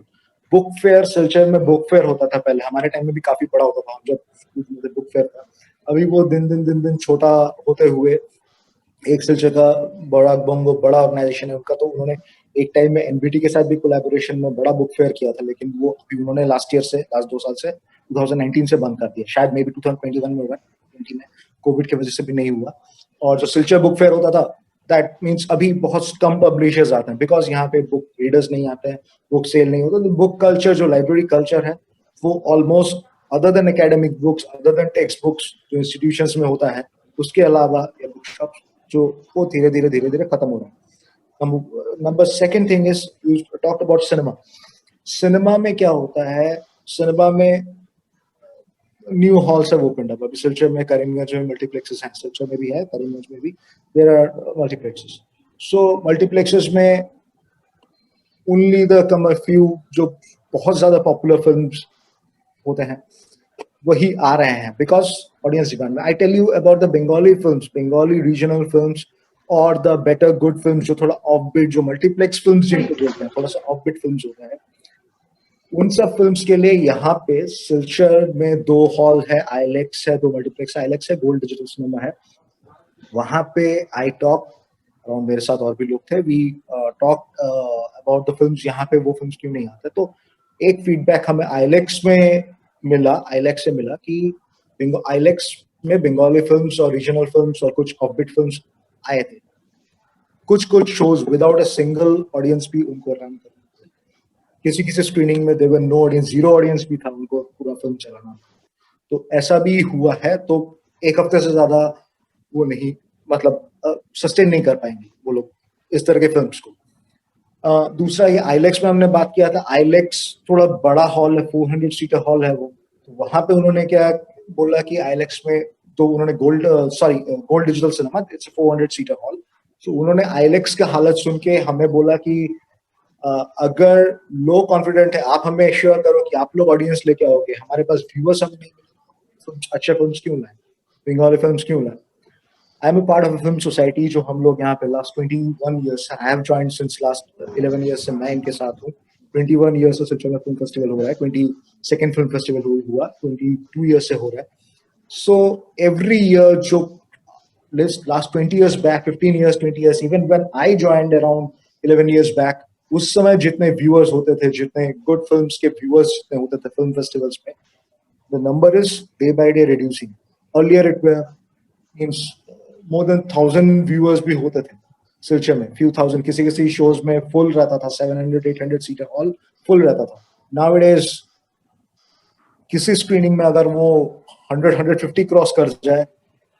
Book fair, Silchar में बुक फेयर होता था पहले, हमारे टाइम में भी काफी बड़ा होता था, हम जब स्कूल में बुक फेयर था. अभी वो दिन दिन छोटा होते हुए एक सिलचर का बड़ा बड़ा ऑर्गेनाइजेशन है उनका, तो उन्होंने एक टाइम में एनबीटी के साथ भी कोलैबोरेशन में बड़ा बुक फेयर किया था, लेकिन वो अभी उन्होंने लास्ट 2 साल से 2019 से बंद कर दिया. शायद मे बी 2021 में होगा, 20 में कोविड की वजह से भी नहीं हुआ. और जो सिलचर बुक फेयर होता था, दैट मीन्स अभी बहुत कम पब्लिशर्स आते हैं, बिकॉज यहाँ पे बुक रीडर्स नहीं आते हैं, बुक सेल नहीं होता. तो बुक कल्चर, जो लाइब्रेरी कल्चर है, वो almost other than academic books, other than text books जो इंस्टीट्यूशंस में होता है, उसके अलावा या बुक शॉप जो वो धीरे धीरे खत्म हो रहा है. Number second thing is, you talked about cinema. Cinema में क्या होता है, सिनेमा में new halls have opened up. अभी सिलचर में, करीमगंज में मल्टीप्लेक्सेस हैं, सिलचर में भी है, करीमगंज में भी there are multiplexes. So multiplexes में only the few जो बहुत ज्यादा पॉपुलर फिल्म्स होते हैं वही आ रहे हैं बिकॉज ऑडियंस डिमांड में. I tell you about the Bengali films, Bengali regional films और द बेटर गुड फिल्म्स जो थोड़ा ऑफ बीट, जो मल्टीप्लेक्स फिल्म्स जिनको बोलते हैं, थोड़ा सा ऑफ बीट फिल्म्स होते हैं, उन सब फिल्म्स के लिए यहाँ पे सिलचर में 2 हॉल है, आईलेक्स है, 2 मल्टीप्लेक्स आईलेक्स है, गोल्ड डिजिटल सिनेमा है. वहां पे आई टॉक अराउंड, मेरे साथ और भी लोग थे, we talk about the films यहाँ पे वो फिल्म्स क्यों नहीं आते. तो एक फीडबैक हमें आईलेक्स में मिला, आईलेक्स से मिला कि आईलेक्स में बंगाली फिल्म्स और रीजनल फिल्म्स और कुछ ऑफबिट फिल्म्स आए थे. कुछ कुछ shows without a single audience भी उनको रन करना, किसी किसी स्क्रीनिंग में देवर नो ऑडियंस, जीरो ऑडियंस भी था, उनको पूरा फिल्म चलाना. तो ऐसा भी हुआ है. तो एक हफ्ते से ज्यादा वो नहीं, मतलब सस्टेन नहीं कर पाएंगे वो लोग इस तरह के फिल्म्स को. दूसरा ये आईलेक्स में हमने बात किया था. आईलेक्स थोड़ा बड़ा हॉल है, 400 सीटर हॉल है वो. तो वहां पे उन्होंने क्या बोला कि आईलेक्स में, तो उन्होंने gold digital cinema, it's 400 seater hall. तो उन्होंने आईलेक्स का हालत सुन के हमें बोला कि अगर लो कॉन्फिडेंट है, आप हमें श्योर करो कि आप लोग ऑडियंस लेके आओगे, हमारे पास व्यूअर्स हम नहीं, अच्छे फिल्म्स क्यों लाए, बंगाली फिल्म्स क्यों लाए. I am a part of a film society जो हम लोग यहाँ पे last 21 years, I have joined since last 11 years से मैं इनके साथ हूँ. 21 years से सिलचर में फिल्म फेस्टिवल हो रहा है, 22nd फिल्म फेस्टिवल हुआ 22 years से हो रहा है. So every year जो last 20 years back, 15 years, 20 years, even when I joined around 11 years back, उस समय जितने व्यूअर्स होते थे, जितने गुड फिल्म्स के व्यूअर्स जितने होते थे फिल्म फेस्टिवल्स में, the number is day by day reducing. Earlier it were means more than 1,000 viewers भी होते थे सिलचर में, few thousand, किसी किसी शोज में फुल रहता था, 700-800 सीटर हॉल फुल रहता था. Nowadays किसी स्क्रीनिंग में अगर वो 100-150 क्रॉस कर जाए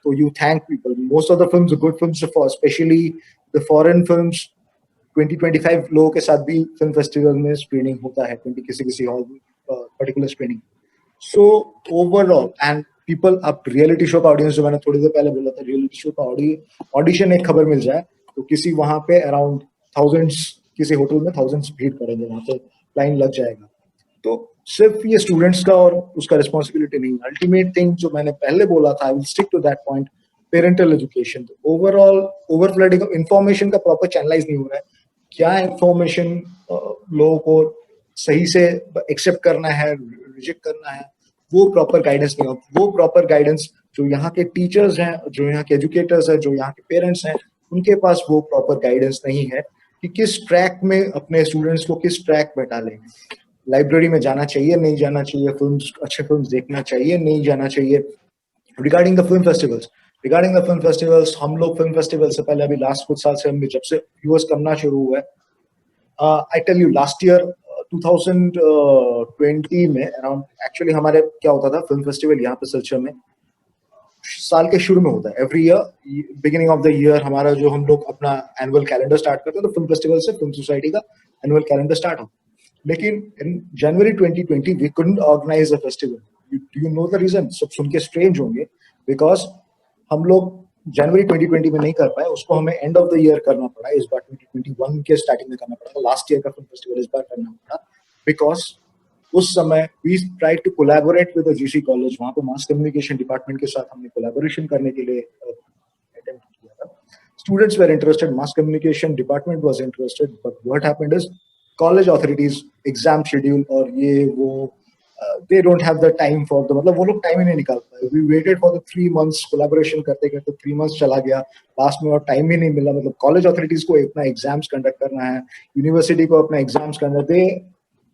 तो you thank people. Most of the films, the good films, especially the foreign films, 20-25 लोगों के साथ भी फिल्म फेस्टिवल में स्क्रीनिंग होता है, 20 किसी किसी हॉल में particular screening. So overall and people, अब रियलिटी शो का ऑडियंस जो मैंने थोड़ी देर पहले बोला था, रियलिटी शो का ऑडिशन एक खबर मिल जाए तो किसी वहां पे अराउंड थाउजेंड्स, किसी होटल में थाउजेंड्स भीड़ करेंगे, वहां पे लाइन लग जाएगा. तो सिर्फ ये स्टूडेंट्स का और उसका रिस्पॉन्सिबिलिटी नहीं, अल्टीमेट थिंग जो मैंने पहले बोला था, I will stick to that point, parental education. Overall overflooding of information का प्रॉपर चैनलाइज नहीं हो रहा है. क्या इंफॉर्मेशन लोगों को सही से एक्सेप्ट करना है, रिजेक्ट करना है, वो प्रॉपर गाइडेंस नहीं होता. वो प्रॉपर गाइडेंस जो यहाँ के टीचर्स हैं, जो यहाँ के एजुकेटर्स हैं, जो यहाँ के पेरेंट्स हैं, उनके पास वो प्रॉपर गाइडेंस नहीं है कि किस ट्रैक में अपने स्टूडेंट्स को किस ट्रैक में डालेंगे. लाइब्रेरी में जाना चाहिए, नहीं जाना चाहिए, फिल्म्स, अच्छे फिल्म्स देखना चाहिए, नहीं जाना चाहिए. रिगार्डिंग द फिल्म फेस्टिवल्स, हम लोग फिल्म फेस्टिवल से पहले, अभी लास्ट कुछ साल से हम जब से व्यूअर्स करना शुरू हुआ है, I tell you last year 2020 में अराउंड, एक्चुअली हमारे क्या होता था, फिल्म फेस्टिवल यहाँ पे सिलचर में साल के शुरू में होता है. Every year beginning of the year हमारा जो, हम लोग अपना एनुअल कैलेंडर स्टार्ट करते हैं, तो फिल्म फेस्टिवल से फिल्म सोसाइटी का एनुअल कैलेंडर स्टार्ट होता है. लेकिन in January 2020 we couldn't organise a festival. Do you know the reason? सब सुन के स्ट्रेंज होंगे, बिकॉज हम लोग जनवरी 2020 में नहीं कर पाए, उसको हमें एंड ऑफ द ईयर करना पड़ा. इस बार 2021 के स्टार्टिंग में करना पड़ा, लास्ट ईयर का फिल्म फेस्टिवल इस बार करना पड़ा, बिकॉज उस समय we try to collaborate with GC college. वहां पे मास कम्युनिकेशन डिपार्टमेंट के साथ हमने कोलैबोरेशन करने के लिए अटेम्प्ट किया था. Students were interested, mass communication department was interested, but what happened is college authorities exam schedule और ये वो, they don't have the time for the, मतलब वो लोग टाइम ही नहीं निकाल पाए. We waited for the 3 months, collaboration करते करते 3 months चला गया, लास्ट में और टाइम ही नहीं मिला. मतलब कॉलेज ऑथोरिटीज को अपना एग्जाम्स कंडक्ट करना है, यूनिवर्सिटी को अपना एग्जाम्स करना है. The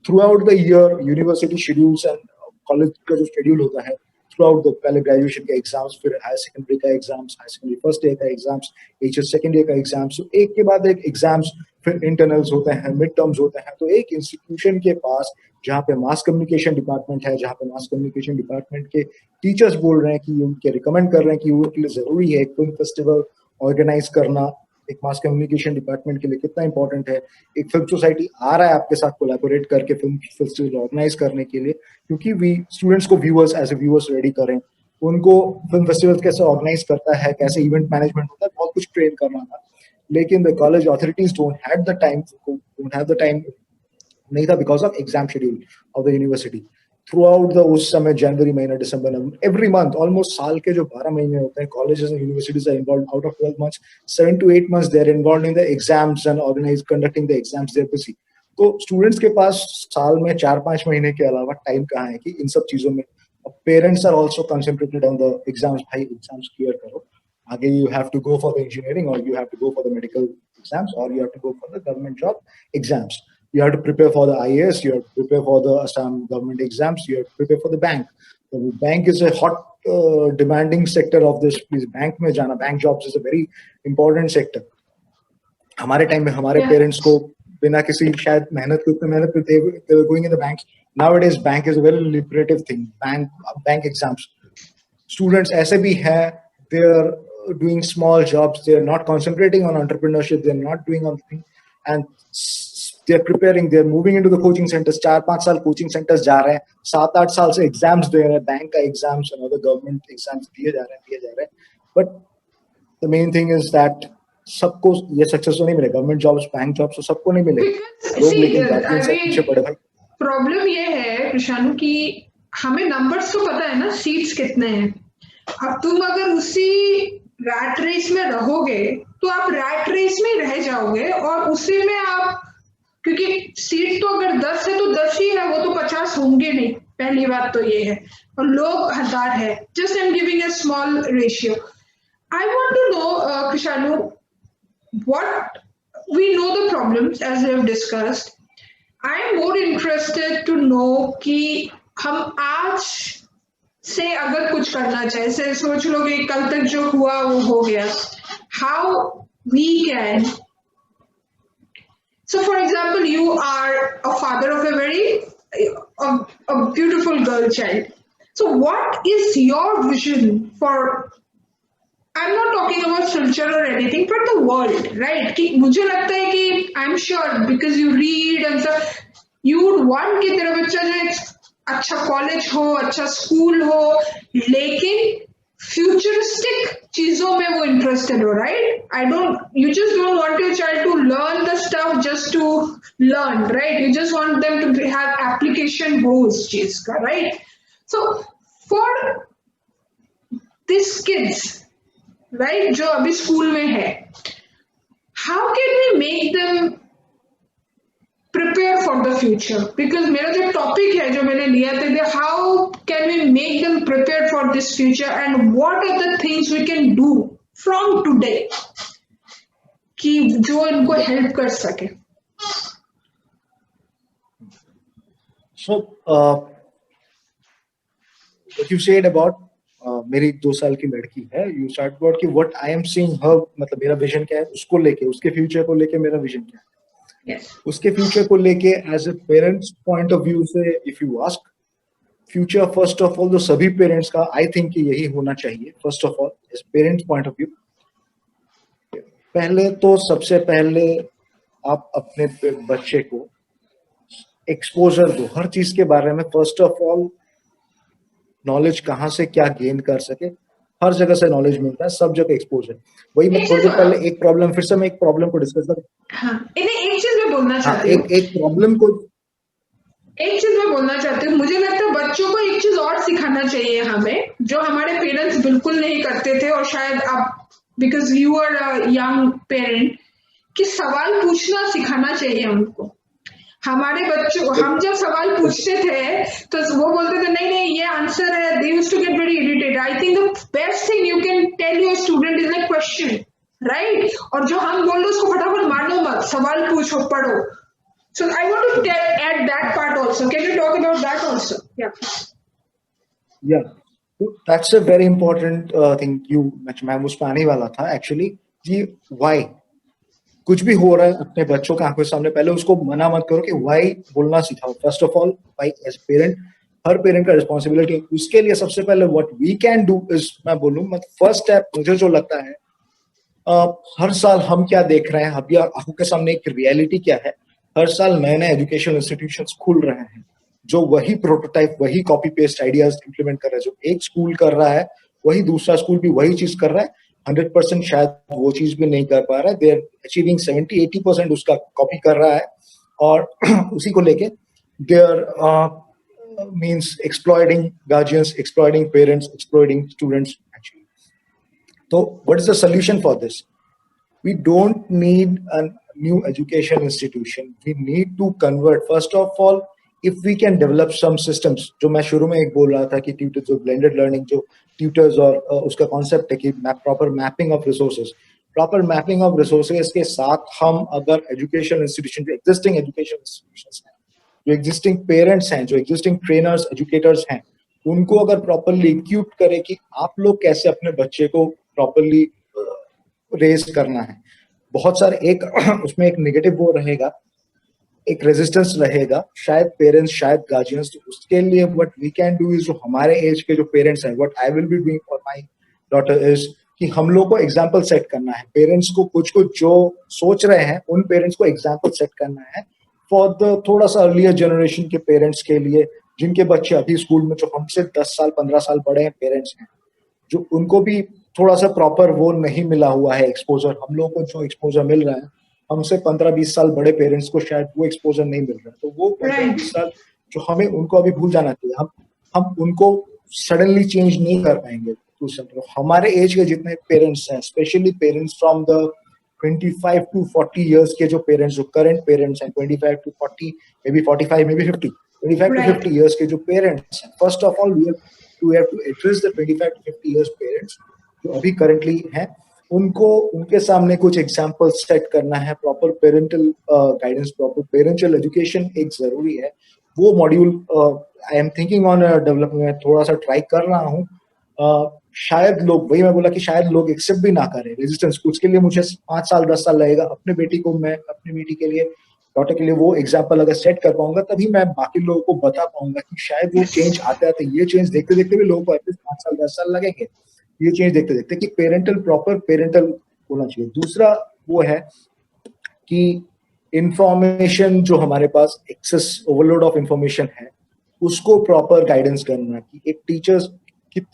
throughout the year university schedules and college का जो शेड्यूल होता है, थ्रू आउट द, पहले ग्रेजुएशन के एग्जाम्स, फिर हायर सेकेंडरी का exams, higher secondary first year का एग्जाम्स, एचएस सेकेंड ईयर का एग्जाम्स, एक के बाद एक एग्जाम्स, फिर इंटरनल्स होते हैं, मिड टर्म्स होते हैं. तो एक इंस्टीट्यूशन के पास जहाँ पे मास कम्युनिकेशन डिपार्टमेंट है, जहाँ पे मास कम्युनिकेशन डिपार्टमेंट के टीचर्स बोल रहे हैं कि उनके रिकमेंड कर रहे हैं कि उनके लिए जरूरी है एक फिल्म फेस्टिवल ऑर्गेनाइज करना, एक मास कम्युनिकेशन डिपार्टमेंट के लिए कितना इंपॉर्टेंट है. एक फिल्म सोसाइटी आ रहा है आपके साथ कोलैबोरेट करके फिल्म फेस्टिवल ऑर्गेनाइज करने के लिए, क्योंकि वी स्टूडेंट्स को viewers as a viewers ready करें, उनको फिल्म फेस्टिवल कैसे ऑर्गेनाइज करता है, कैसे इवेंट मैनेजमेंट होता है, बहुत कुछ ट्रेन करना था. लेकिन the college authorities don't have the time नहीं था, because of exam schedule of the university. Through out the उस समय जनवरी महीना दिसंबर एवरी मंथ ऑलमोस्ट साल के जो 12 महीने होते हैं colleges and universities are involve out of 12 months 7 to 8 months they are involved in the exams and organize conducting the exams they're busy. तो स्टूडेंट्स के पास साल में 4-5 महीने के अलावा टाइम कहाँ है कि इन सब चीजों में parents are also concentrated on the exams भाई एग्जाम्स क्लियर करो आगे you have to go for the engineering or you have to go for the medical exams or you have to go for the government job exams. You have to prepare for the IAS, you have to prepare for the Assam government exams, you have to prepare for the bank. The bank is a hot demanding sector of this. Please, bank में जाना, bank jobs is a very important sector. हमारे time में हमारे parents को बिना किसी शायद मेहनत के उतने मेहनत they were going in the banks. Nowadays, bank is a very lucrative thing. Bank exams. Students ऐसे भी हैं, they are doing small jobs. They are not concentrating on entrepreneurship. They are not doing on thing, and they're preparing, they're moving into the coaching centers. 4-5 साल coaching centers जा रहे हैं, 7-8 साल से exams दे रहे हैं, बैंक का exams and other government exams दिए जा रहे हैं. But the main thing is that सबको ये success तो नहीं मिलेगा. Government jobs, bank jobs तो सबको नहीं मिलेगा. लोग लेकिन बाकी सब पीछे पड़े भाई. प्रॉब्लम ये है कृषाणु कि हमें नंबर्स तो पता है ना, सीट्स कितने हैं. अब तुम अगर उसी रैट रेस में रहोगे तो आप रैट रेस में रह जाओगे और उसी में आप, क्योंकि सीट तो अगर 10 है तो 10 ही है, वो तो 50 होंगे नहीं. पहली बात तो ये है, और लोग 1000 है. Just I am giving a small ratio. I want to know Krishanu, what we know the problems as we have discussed. I am more interested to know कि हम आज से अगर कुछ करना चाहे, से सोच लो कि कल तक जो हुआ वो हो गया, how we can. So, for example, you are a father of a beautiful girl child. So, what is your vision for? I'm not talking about future or anything, but the world, right? कि मुझे लगता है कि I'm sure because you read and stuff, you would want कि तेरा बच्चा जो एक अच्छा कॉलेज हो, अच्छा स्कूल हो, लेकिन futuristic चीजों में वो interested हो, right? You just don't want your child to learn the stuff just to learn, right? You just want them to have application हो उस चीज का, right? So for these kids, right, जो अभी स्कूल में है, how can we make them prepare for the future? Because मेरा जो टॉपिक है जो मैंने लिया था, how can we make them prepare for this future and what are the things we can do from today कि जो इनको हेल्प कर सके. So what you said about मेरी 2 साल की लड़की है, you start about कि what I am seeing her, मतलब मेरा विजन क्या है उसको लेके, उसके फ्यूचर को लेके मेरा विजन क्या है. Yes. उसके फ्यूचर को लेके as a parents point of view से if you ask future, first of all तो सभी पेरेंट्स का आई थिंक कि यही होना चाहिए. First of all as parents point of view, पहले तो सबसे पहले आप अपने बच्चे को एक्सपोजर दो हर चीज के बारे में. फर्स्ट ऑफ ऑल नॉलेज कहाँ से क्या गेन कर सके, हर जगह से नॉलेज मिलता है, सब जगह एक्सपोजर. वही मैं थोड़ी देर पहले एक प्रॉब्लम, फिर से मैं एक प्रॉब्लम को डिस्कस कर. हाँ, एक चीज मैं बोलना चाहती हूँ. एक प्रॉब्लम को एक चीज मैं बोलना चाहती हूँ. मुझे लगता है बच्चों को एक चीज और सिखाना चाहिए हमें, जो हमारे पेरेंट्स बिल्कुल नहीं करते थे, और शायद आप because you are a young parent, कि सवाल पूछना सिखाना चाहिए उनको. हमारे बच्चों, हम जब सवाल पूछते थे तो वो बोलते थे नहीं नहीं ये आंसर है. They used to get very irritated. I think the best thing you can tell your student is like question, right? और जो हम बोल रहे उसको फटाफट मानो मत, सवाल पूछो, पढ़ो. So I want to add that part also. Can you talk about that also? Yeah, that's a very important thing you mentioned. मैं उस पे आने वाला था एक्चुअली कि why कुछ भी हो रहा है अपने बच्चों के आंखों के सामने, पहले उसको मना मत करो कि why बोलना सिखाओ. First of all why as parent, her parent का रिस्पॉन्सिबिलिटी. उसके लिए सबसे पहले what we can do is, मैं बोलूँ मतलब फर्स्ट स्टेप मुझे जो लगता है, हर साल हम क्या देख रहे हैं, अभी आंखों के सामने एक रियलिटी क्या है. हर साल नए नए एजुकेशनल इंस्टीट्यूशंस खुल रहे हैं जो वही प्रोटोटाइप, वही कॉपी पेस्ट आइडियाज इंप्लीमेंट कर रहे हैं. जो एक स्कूल कर रहा है वही दूसरा स्कूल भी वही चीज कर रहा है. 100% शायद वो चीज भी नहीं कर पा रहा है. दे आर अचीविंग 70-80% उसका कॉपी कर रहा है. और उसी को लेके they are means exploiting guardians, exploiting parents, exploiting students actually. So what is the solution for this? We don't need a new education institution. We need to convert, first of all, if we can develop some systems. जो मैं शुरू में एक बोल रहा था कि tutors, जो blended learning, जो tutors और उसका concept है कि proper mapping of resources, proper mapping of resources के साथ हम अगर education institution, जो existing education institutions हैं, जो existing parents हैं, जो existing trainers, educators हैं, उनको अगर properly equip करें कि आप लोग कैसे अपने बच्चे को properly रेज करना है. बहुत सारे एक उसमें एक नेगेटिव वो रहेगा, एक रेजिस्टेंस रहेगा, शायद पेरेंट्स, शायद गार्जियंस. तो उसके लिए what we can do is, जो हमारे एज के जो पेरेंट्स हैं, what I will be doing for my daughter is कि हम लोग को एग्जांपल सेट करना है. पेरेंट्स को कुछ कुछ जो सोच रहे हैं उन पेरेंट्स को एग्जांपल सेट करना है फॉर द थोड़ा सा अर्लियर जनरेशन के पेरेंट्स के लिए, जिनके बच्चे अभी स्कूल में, जो हमसे 10 साल 15 साल बड़े हैं पेरेंट्स हैं, जो उनको भी थोड़ा सा प्रॉपर वो नहीं मिला हुआ है एक्सपोजर. हम लोगों को जो एक्सपोजर मिल रहा है, हमसे 15-20 साल बड़े पेरेंट्स को शायद वो एक्सपोजर नहीं मिल रहा है. तो वो 15-20 साल जो हमें उनको अभी भूल जाना चाहिए. हम उनको सडनली चेंज नहीं कर पाएंगे. तो हमारे एज के जितने पेरेंट्स हैं, specially parents from the 25 to 40 years के जो पेरेंट्स, जो करंट पेरेंट्स हैं, 25 to 40, maybe 45, maybe 50, 25 to 50 years के जो पेरेंट्स हैं, first of all we have to address the 25 to 50 years parents जो अभी करंटली हैं. उनको, उनके सामने कुछ एग्जाम्पल सेट करना है. Proper parental guidance, proper parental education एक जरूरी है. वो module I am thinking on development, थोड़ा सा ट्राई कर रहा हूँ. शायद लोग, वही मैं बोला कि शायद लोग एक्सेप्ट भी ना करें रेजिस्टेंस. उसके लिए मुझे 5 साल 10 साल लगेगा. अपने बेटी को मैं, अपनी बेटी के लिए, डॉटर के लिए वो एग्जाम्पल अगर सेट कर पाऊंगा, तभी मैं बाकी लोगों को बता पाऊंगा कि शायद वो चेंज आते आते, ये चेंज देखते देखते भी लोगों को एटलीस्ट 5 साल 10 साल लगेंगे ये चेंज देखते देखते, कि पेरेंटल, प्रॉपर पेरेंटल होना चाहिए. दूसरा वो है कि इंफॉर्मेशन जो हमारे पास एक्सेस, ओवरलोड ऑफ इंफॉर्मेशन है, उसको प्रॉपर गाइडेंस करना कि एक टीचर्स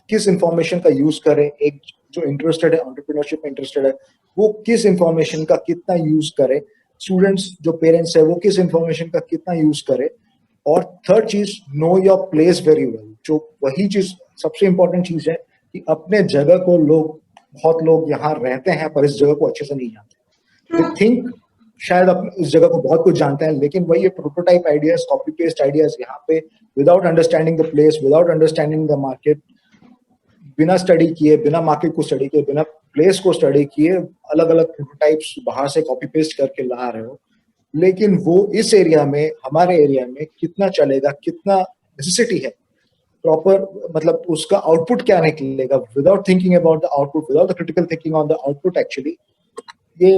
किस इंफॉर्मेशन का यूज करें. एक जो इंटरेस्टेड है, एंटरप्रेन्योरशिप में इंटरेस्टेड है, वो किस इंफॉर्मेशन का कितना यूज करे. स्टूडेंट्स जो पेरेंट्स है, वो किस इंफॉर्मेशन का कितना यूज करे. और थर्ड चीज, know your place very well. जो वही चीज सबसे इंपॉर्टेंट चीज है कि अपने जगह को, लोग, बहुत लोग यहाँ रहते हैं पर इस जगह को अच्छे से नहीं जानते. दे थिंक शायद इस जगह को बहुत कुछ जानते हैं, लेकिन वही prototype ideas, copy paste ideas यहाँ पे, without understanding the place, without understanding the market, बिना स्टडी किए, बिना मार्केट को स्टडी किए, बिना प्लेस को स्टडी किए, अलग अलग प्रोटोटाइप्स बाहर से कॉपी पेस्ट करके ला रहे हो. लेकिन वो इस एरिया में, हमारे एरिया में कितना चलेगा, कितना नेसेसिटी है, प्रॉपर मतलब उसका आउटपुट क्या निकलेगा, without thinking about the output, without the critical thinking on the output. Actually ये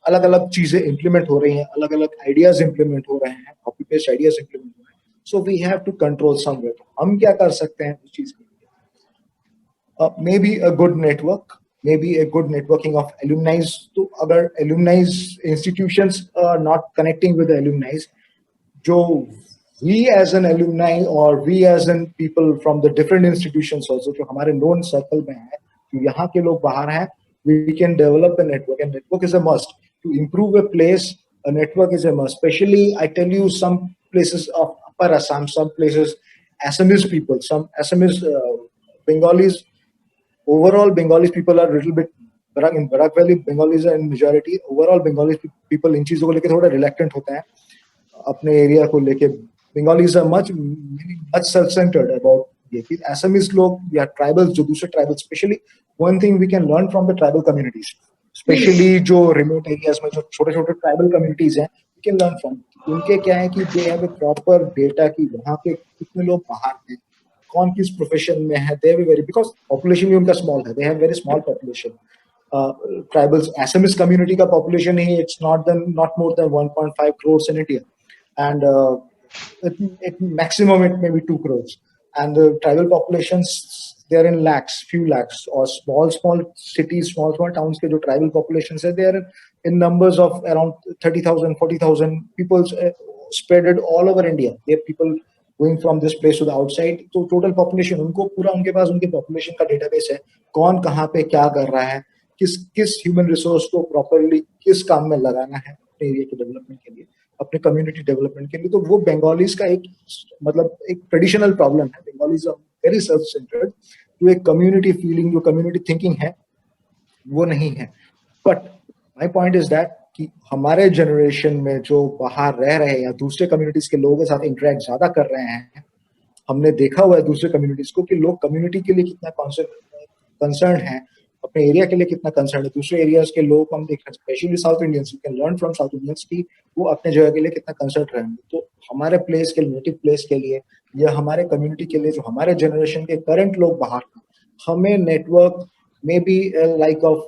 अलग अलग चीजें इंप्लीमेंट हो रही हैं, अलग अलग आइडियाज इंप्लीमेंट हो रहे हैं, कॉपी पेस्ट आइडियाज इंप्लीमेंट हो रहे हैं. So we have to control somewhere. हम क्या कर सकते हैं उस चीज के लिए? Maybe a good network, maybe a good networking of alumni. तो अगर alumni institutions are not connecting with the alumni, जो we as an alumni or we as an people from the different institutions also, जो हमारे known circle में है, जो यहाँ के लोग बाहर हैं, we can develop a network. And network is a must to improve a place. A network is a must. Especially, I tell you, some places of Upper Assam, some places Assamese people, some Assamese Bengalis. Overall, Bengalis people are a little bit, in Barak Valley, Bengalis are in majority. Overall, Bengalis people इन चीजों को लेके थोड़ा reluctant होते हैं अपने area को लेके. Bengalis are much self-centered about ये कि Assamese लोग या tribals, जो दूसरे tribals, especially one thing we can learn from the tribal communities, especially जो remote areas में जो छोटे-छोटे tribal communities हैं, we can learn from. उनके क्या है कि they have a proper data कि वहाँ पे कितने लोग बाहर हैं, कौन किस प्रोफेशन में है. दे वेरी, बिकॉज पॉपुलेशन भी उनका स्मॉल है, they have very small population. Tribals, SMS community का पॉपुलेशन ही, it's not more than 1.5 crores in India, and it maximum it may be 2 crores, and the tribal populations, they are in lakhs, few lakhs, or small cities, small towns के जो tribal populations है, they are in numbers of around 30,000 40,000 people spread all over India. They have people going from this place to the outside. तो total population उनको पूरा, उनके पास उनके population का database है, कौन कहाँ पे क्या कर रहा है, किस ह्यूमन रिसोर्स को प्रॉपरली किस काम में लगाना है अपने एरिया के डेवलपमेंट के लिए. अपने कम्युनिटी डेवलपमेंट के लिए, तो वो बंगालीज का एक मतलब एक ट्रेडिशनल प्रॉब्लम है. Bengalis are very self centred. जो एक कम्युनिटी फीलिंग, जो कम्युनिटी थिंकिंग है, वो नहीं है. But my point is that कि हमारे जनरेशन में जो बाहर रह रहे हैं या दूसरे कम्युनिटीज के लोगों के साथ इंटरेक्ट ज्यादा कर रहे हैं, हमने देखा हुआ है दूसरे कम्युनिटीज को कि लोग कम्युनिटी के लिए कितना कंसर्न है, अपने एरिया के लिए कितना कंसर्न है. दूसरे एरियाज के लोग हम देख रहे हैं, specially south Indians, you can learn from south Indians की वो अपने जगह के लिए कितना कंसर्न रहेंगे. तो हमारे प्लेस के लिए, नेटिव प्लेस के लिए या हमारे कम्युनिटी के लिए, जो हमारे जनरेशन के करंट लोग बाहर हैं, हमें network maybe like of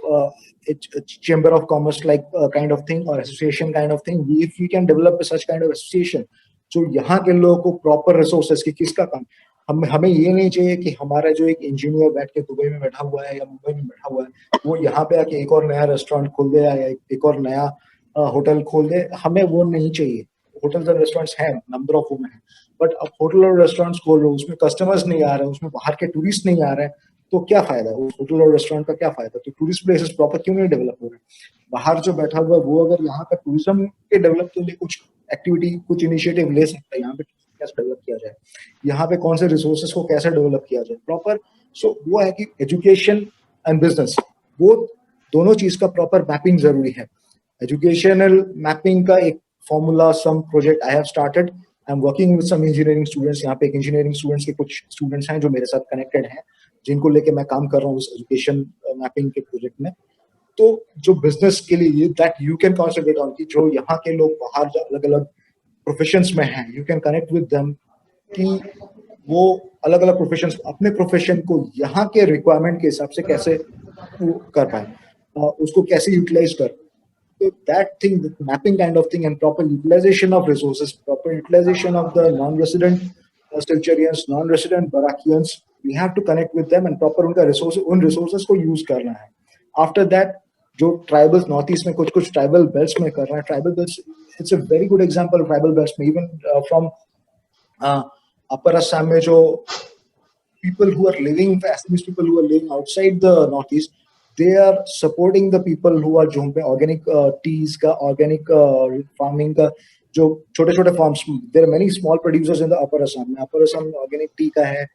chamber of commerce like kind of thing or association kind of thing, if we can develop such kind of association, जो यहाँ के लोगों को प्रॉपर रिसोर्सेज की किसका काम, हमें ये नहीं चाहिए कि हमारा जो एक इंजीनियर बैठ के दुबई में बैठा हुआ है या मुंबई में बैठा हुआ है वो यहाँ पे आके एक और नया रेस्टोरेंट खोल दे या एक और नया होटल खोल दे. हमें वो नहीं चाहिए. होटल्स और रेस्टोरेंट्स हैं, नंबर ऑफ रूम है, बट अब होटल और रेस्टोरेंट्स खोल रहे हो, उसमें कस्टमर्स नहीं आ रहे हैं, उसमें बाहर के टूरिस्ट नहीं आ रहे हैं, तो क्या फायदा? उस होटल और रेस्टोरेंट का क्या फायदा? तो टूरिस्ट प्लेसेस प्रॉपर क्यों नहीं डेवलप हो रहे? बाहर जो बैठा हुआ है वो अगर यहाँ का टूरिज्म के डेवलप के लिए कुछ एक्टिविटी, कुछ इनिशिएटिव ले सकता है, यहाँ पे कैसे डेवलप किया जाए, यहाँ पे कौन से रिसोर्सेज को कैसे डेवलप किया जाए प्रॉपर. सो वो है कि एजुकेशन एंड बिजनेस, वो दोनों चीज का प्रॉपर मैपिंग जरूरी है. एजुकेशनल मैपिंग का एक formula, some project I have started. I am working with some engineering students. यहाँ पे एक इंजीनियरिंग स्टूडेंट्स के कुछ स्टूडेंट्स हैं जो मेरे साथ कनेक्टेड हैं, जिनको लेके मैं काम कर रहा हूँ उस एजुकेशन मैपिंग के प्रोजेक्ट में. तो जो बिजनेस के लिए that you can concentrate on, की जो यहाँ के लोग बाहर जो अलग अलग प्रोफेशंस में हैं, you can connect with them कि वो अलग अलग प्रोफेशंस, अपने प्रोफेशन को यहाँ के रिक्वायरमेंट के हिसाब से कैसे कर पाए, उसको कैसे यूटिलाइज कर. So that thing, the mapping kind of thing, and proper utilization of resources, proper utilization of the non-resident Silcharians, non-resident Barakians, we have to connect with them and proper उनका resources, उन resources को use करना है. After that, जो tribals north east में कुछ tribal belts में कर रहे हैं, tribal belts, it's a very good example of tribal belts में, even from upper Assam में जो people who are living, Assamese people who are living outside the northeast, they are supporting the people who are जो पे organic teas का, organic farming का, जो छोटे छोटे farms, there are many small producers in the upper Assam. upper Assam में organic tea का है,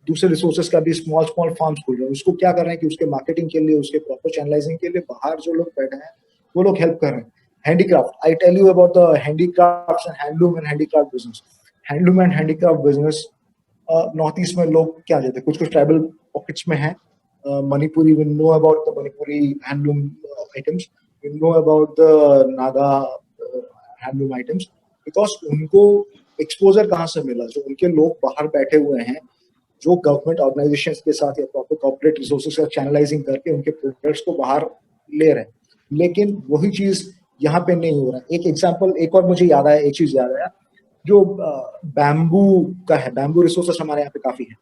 दूसरे resources का भी small farms खुल रहे हैं. उसको क्या कर रहे हैं कि उसके marketing के लिए, उसके proper channelizing के लिए बाहर जो लोग बैठे हैं वो लोग help कर रहे हैं. Handicraft, I tell you about the handicrafts and handloom and handicraft business. Handloom and handicraft business north east में लोग क्या जाते हैं, कुछ ट्राइबल पॉकेट्स में है. Manipuri, we know about the Manipuri handloom items, we know about the Naga handloom items, because उनको exposure कहाँ से मिला? जो उनके लोग बाहर बैठे हुए हैं, जो गवर्नमेंट ऑर्गेनाइजेशंस के साथ या प्रॉपर कॉर्पोरेट रिसोर्सेज का चैनलाइजिंग करके उनके प्रोडक्ट्स को बाहर ले रहे हैं. लेकिन वही चीज यहाँ पे नहीं हो रहा है. एक एग्जांपल, एक और मुझे याद आया, एक चीज याद आया, जो बैम्बू का है, बैम्बू रिसोर्सेस हमारे यहाँ पे काफी है.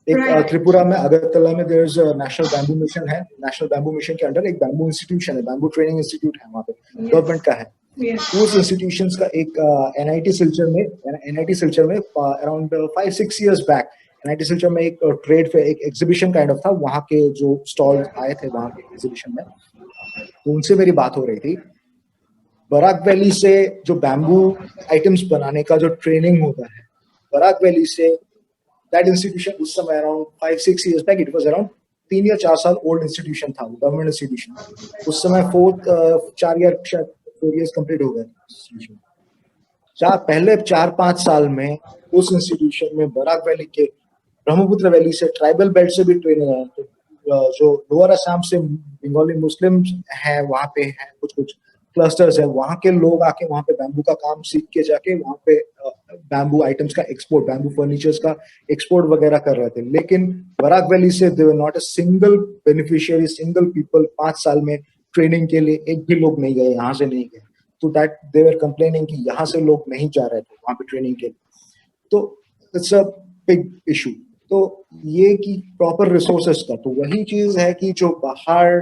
एक त्रिपुरा में, अगरतला में there is national bamboo mission है. नेशनल बैम्बू मिशन के अंडर एक बैम्बू इंस्टीट्यूशन है, बैम्बू ट्रेनिंग इंस्टीट्यूट है वहाँ पे, गवर्नमेंट का है. उस इंस्टीट्यूशंस का एक एनआईटी सिलचर में around 5-6 years back NIT Silchar में एक ट्रेड फेयर, एक एग्जीबिशन काइंड ऑफ था. वहाँ के जो स्टॉल आए थे वहाँ के एग्जीबिशन में, तो उनसे मेरी बात हो रही थी. बराक वैली से जो बैम्बू आइटम्स बनाने का जो ट्रेनिंग होता है, बराक वैली से, दैट इंस्टीट्यूशन उस समय around 5-6 years back, it was around 3 या 4 साल ओल्ड इंस्टीट्यूशन था, गवर्नमेंट इंस्टीट्यूशन. उस समय 4 इयर्स कंप्लीट हो गए. पहले 4-5 साल में उस इंस्टीट्यूशन में बराक वैली के, ब्रह्मपुत्र वैली से, ट्राइबल बेल्ट से भी ट्रेनर आए थे. जो लोअर असम से बंगाली मुस्लिम है, वहाँ पे है कुछ क्लस्टर्स है, वहाँ के लोग आके वहाँ पे बैम्बू का काम सीख के जाके वहाँ पे बैम्बू आइटम्स का एक्सपोर्ट, बैम्बू फर्नीचर्स का एक्सपोर्ट वगैरह कर रहे थे. लेकिन बराक वैली से they were not a single beneficiary, single people. 5 साल में ट्रेनिंग के लिए एक भी लोग नहीं गए, यहाँ से नहीं गए. तो दैट दे वर कंप्लेनिंग कि यहाँ से लोग नहीं जा रहे थे वहाँ पे ट्रेनिंग के लिए. तो इट्स अ बिग इशू. तो ये कि प्रॉपर रिसोर्सेस का, तो वही चीज है कि जो बाहर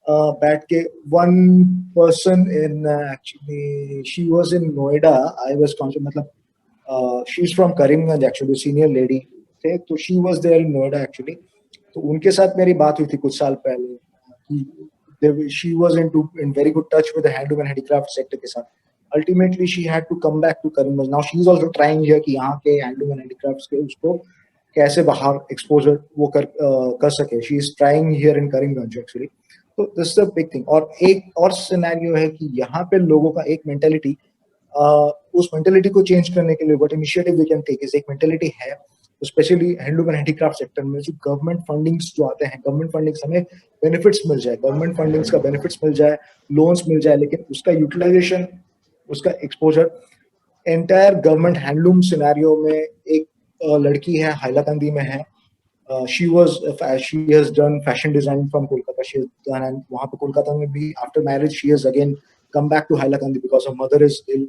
बैठ के, one person in, actually she was in Noida, I was conscious, मतलब she is from Karimganj actually, senior lady थे, तो she was there in Noida actually. तो उनके साथ मेरी बात हुई थी कुछ साल पहले कि she was in very good touch with the handloom and handicraft sector के साथ. Ultimately, she had to come back to Karimganj. Now she is also trying here कि यहाँ के handloom and handicrafts के उसको कैसे बाहर exposure वो कर सके. She is trying here in Karimganj actually. So this is a big thing. और एक और scenario है कि यहाँ पे लोगों का एक mentality, उस mentality को change करने के लिए what initiative we can take is एक mentality है, specially handloom and handicraft sector में जो गवर्नमेंट फंडिंग्स जो आते हैं, गवर्नमेंट फंडिंग्स हमें बेनिफिट्स मिल जाए, गवर्नमेंट फंडिंग्स का बेनिफिट्स मिल जाए, लोन्स मिल जाए, लेकिन उसका यूटिलाइजेशन, उसका exposure entire government handloom scenario में एक लड़की है, हाइलाकांदी में है, she has done fashion design from Kolkata. She has done, and वहाँ पे कोलकाता में भी after marriage she has again come back to Hailakandi because her mother is ill.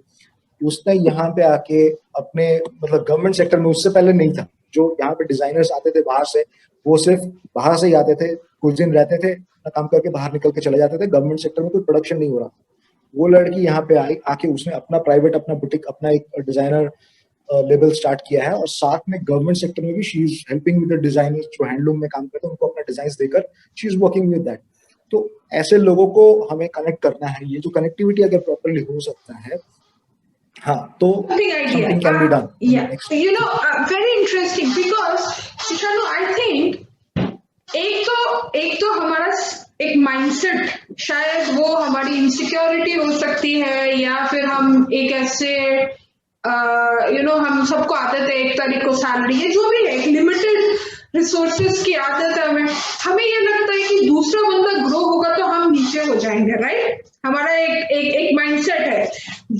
उसने यहाँ पे आके अपने मतलब गवर्नमेंट सेक्टर में उससे पहले नहीं था, जो यहाँ पे डिजाइनर्स आते थे बाहर से, वो सिर्फ बाहर से ही आते थे, कुछ दिन रहते थे, काम करके बाहर निकल के चले जाते थे, गवर्नमेंट सेक्टर में कोई प्रोडक्शन नहीं हो रहा. वो लड़की यहाँ पे आई, आके उसने अपना प्राइवेट, अपना बुटीक, अपना एक डिजाइनर लेवल स्टार्ट किया है, और साथ में गवर्नमेंट सेक्टर में भी she is helping with the designers जो हैंडलूम में काम करते हैं, उनको अपना डिजाइन देकर she is working with that. तो ऐसे लोगों को हमें कनेक्ट करना है. ये जो कनेक्टिविटी अगर प्रॉपर्ली हो सकता है, हाँ, तो something can be done. Yeah, you know, very interesting because Shishanu, I think एक तो हमारा एक माइंडसेट, शायद वो हमारी इनसिक्योरिटी हो सकती है, या फिर हम एक ऐसे हम सबको आदत है एक तारीख को सैलरी है, जो भी है, लिमिटेड रिसोर्सेज की आदत है हमें ये लगता है कि दूसरा बंदा ग्रो होगा तो हम नीचे हो जाएंगे, राइट? हमारा एक माइंडसेट है.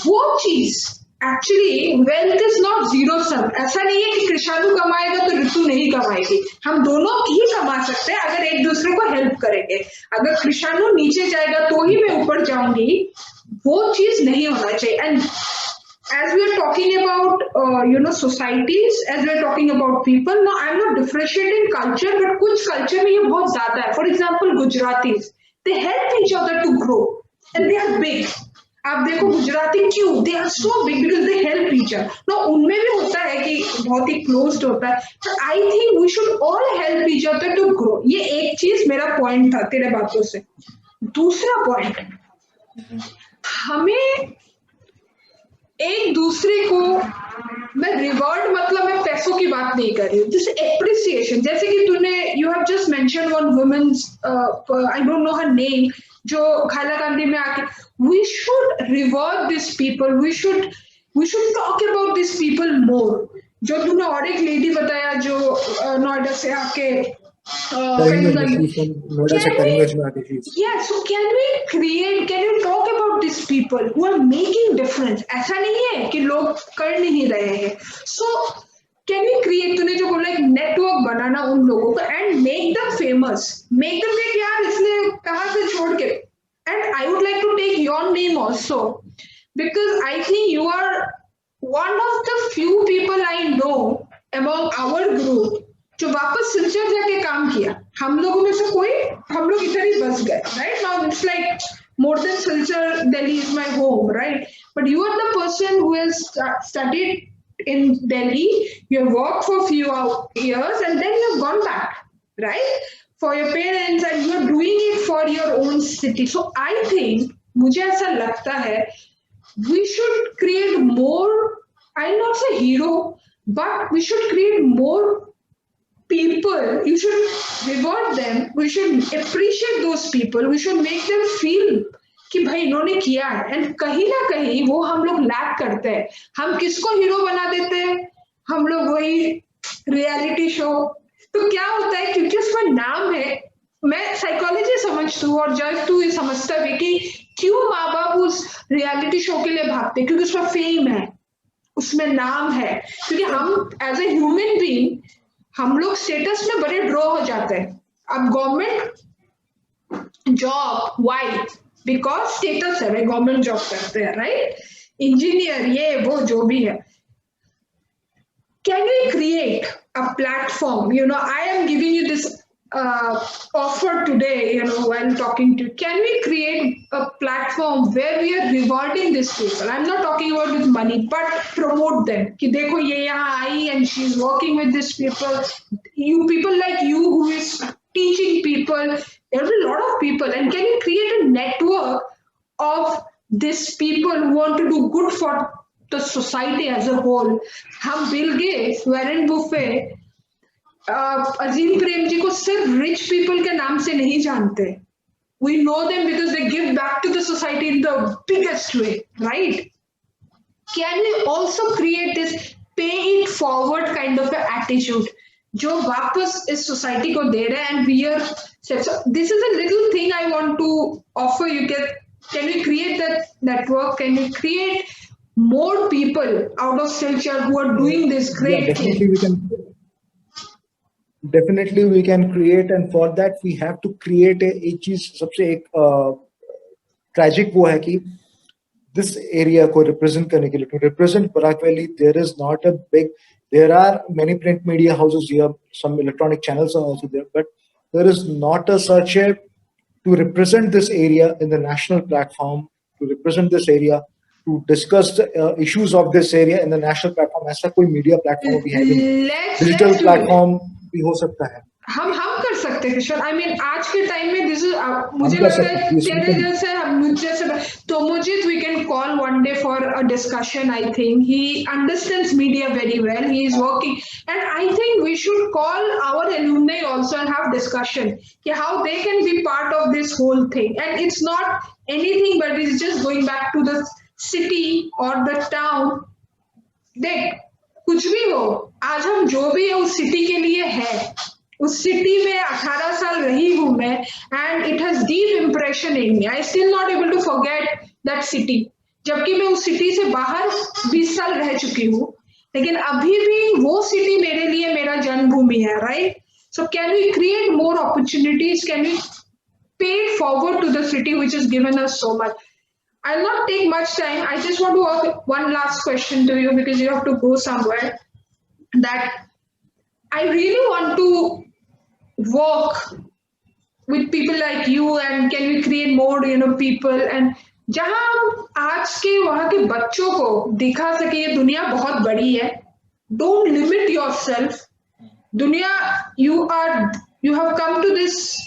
वो चीज actually wealth is not zero sum. ऐसा नहीं है कि कृषाणु कमाएगा तो ऋतु नहीं कमाएगी. हम दोनों ही कमा सकते हैं अगर एक दूसरे को हेल्प करेंगे. अगर कृषाणु नीचे जाएगा तो ही मैं ऊपर जाऊंगी, वो चीज नहीं होना चाहिए. And as we are talking about societies, as we are talking about people, now I'm not differentiating culture, but कुछ culture में ये बहुत ज्यादा है. For example, Gujaratis, they help each other to grow and they are big. आप देखो गुजराती क्यों, they are so big because they help each other. Now उनमें भी होता है कि बहुत ही closed होता है, but I think we should all help each other to grow. ये एक चीज मेरा point था तेरे बातों से. दूसरा point, हमें एक दूसरे को, मैं रिवॉर्ड मतलब मैं पैसों की बात नहीं कर रही हूँ, जैसे एप्रिसिएशन, जैसे कि तूने you have just mention one womens, I don't know her name, जो हैलाकांदी में आके, we should reward this people, we should talk about this people more. जो तूने और एक लेडी बताया जो नोएडा से आके Yeah, so can you talk about these people who are making difference? ऐसा नहीं है कि लोग कर नहीं रहे हैं. So can we create, तूने जो बोला एक नेटवर्क बनाना उन लोगों को and make them famous, make them like यार इसने कहाँ से छोड़ के. And I would like to take your name also because I think you are one of the few people I know among our group जो वापस सिलचर जाके काम किया. हम लोगों में से कोई, हम लोग इधर ही बस गए, right? Now it's like more than Silchar, Delhi is my home, right? But you are the person who has studied in Delhi, you have worked for a few years and then you have gone back, right? For your parents, and you are doing it for your own city. So I think, मुझे ऐसा लगता है, we should create more, I'll not say hero, but we should create more people. You should reward them, we should appreciate those people, we should make them feel कि भाई इन्होंने किया है. And कहीं ना कहीं वो हम लोग लैक करते हैं. हम किसको हीरो बना देते हैं? हम लोग वही रियलिटी शो. तो क्या होता है, क्योंकि उसका नाम है, मैं साइकोलॉजी समझती हूँ और जब तू ये समझता है कि क्यों माँ बाप उस रियलिटी शो के लिए भागते, क्योंकि उसका फेम है, उसमें नाम है. क्योंकि हम एज ए ह्यूमन बीइंग हम लोग स्टेटस में बड़े ड्रॉ हो जाते हैं. अब government job, why? Because status है, गवर्नमेंट जॉब करते हैं, राइट? इंजीनियर, ये वो जो भी है. Can we create a platform? I am giving you this offer today, while talking to you. Can we create a platform where we are rewarding these people? I'm not talking about with money, but promote them. कि देखो ये यहाँ आई and she's working with these people. You people like you who is teaching people, There will be a lot of people, and can you create a network of these people who want to do good for the society as a whole? हम Bill Gates, Warren Buffett, अजीम प्रेम जी को सिर्फ rich people के नाम से नहीं जानते. We know them because they give back to the society in the biggest way, right? Can we also create this pay it forward kind of an attitude जो वापस इस सोसाइटी को दे रहे हैं, and we are so this is a little thing I want to offer you. Can we create that network? Can we create more people out of Silchar who are doing this Yeah, great definitely thing? we can. Definitely we can create, and for that we have to create एक चीज सबसे एक tragic वो है कि this area को represent करने के लिए, to represent Barak Valley, there is not a big, there are many print media houses here, some electronic channels are also there, but there is not a such a to represent this area in the national platform, to represent this area, to discuss the issues of this area in the national platform. ऐसा कोई media platform अभी है भी नहीं. Digital Let's do it. platform भी हो सकता है. हम कर सकते हैं किशोर. आई मीन आज के टाइम में दिस इज, मुझे कर लगता सकते है हैं. Yes, we तेरे can. जैसे मुझ जैसे तो मुझे we can call one day for a discussion. I think he understands media very well. He is working, and I think we should call our alumni also and have discussion कि how they can be part of this whole thing. And it's not anything but it's just going back to the city or the town. देख, कुछ भी हो, आज हम जो भी है उस सिटी के लिए है. उस सिटी में 18 साल रही हूं मैं, and it has deep impression in me. I still not able to forget that city, जबकि मैं उस सिटी से बाहर 20 साल रह चुकी हूँ, लेकिन अभी भी वो सिटी मेरे लिए मेरा जन्मभूमि है, right? So can we create more opportunities? Can we pay it forward to the city which has given us so much? I'll not take much time. I just want to ask one last question to you because you have to go somewhere. That I really want to work with people like you, and can we create more, people, and जहां हम आज के वहां के बच्चों को दिखा सके ये दुनिया बहुत बड़ी है. Don't limit yourself. दुनिया, you have come to this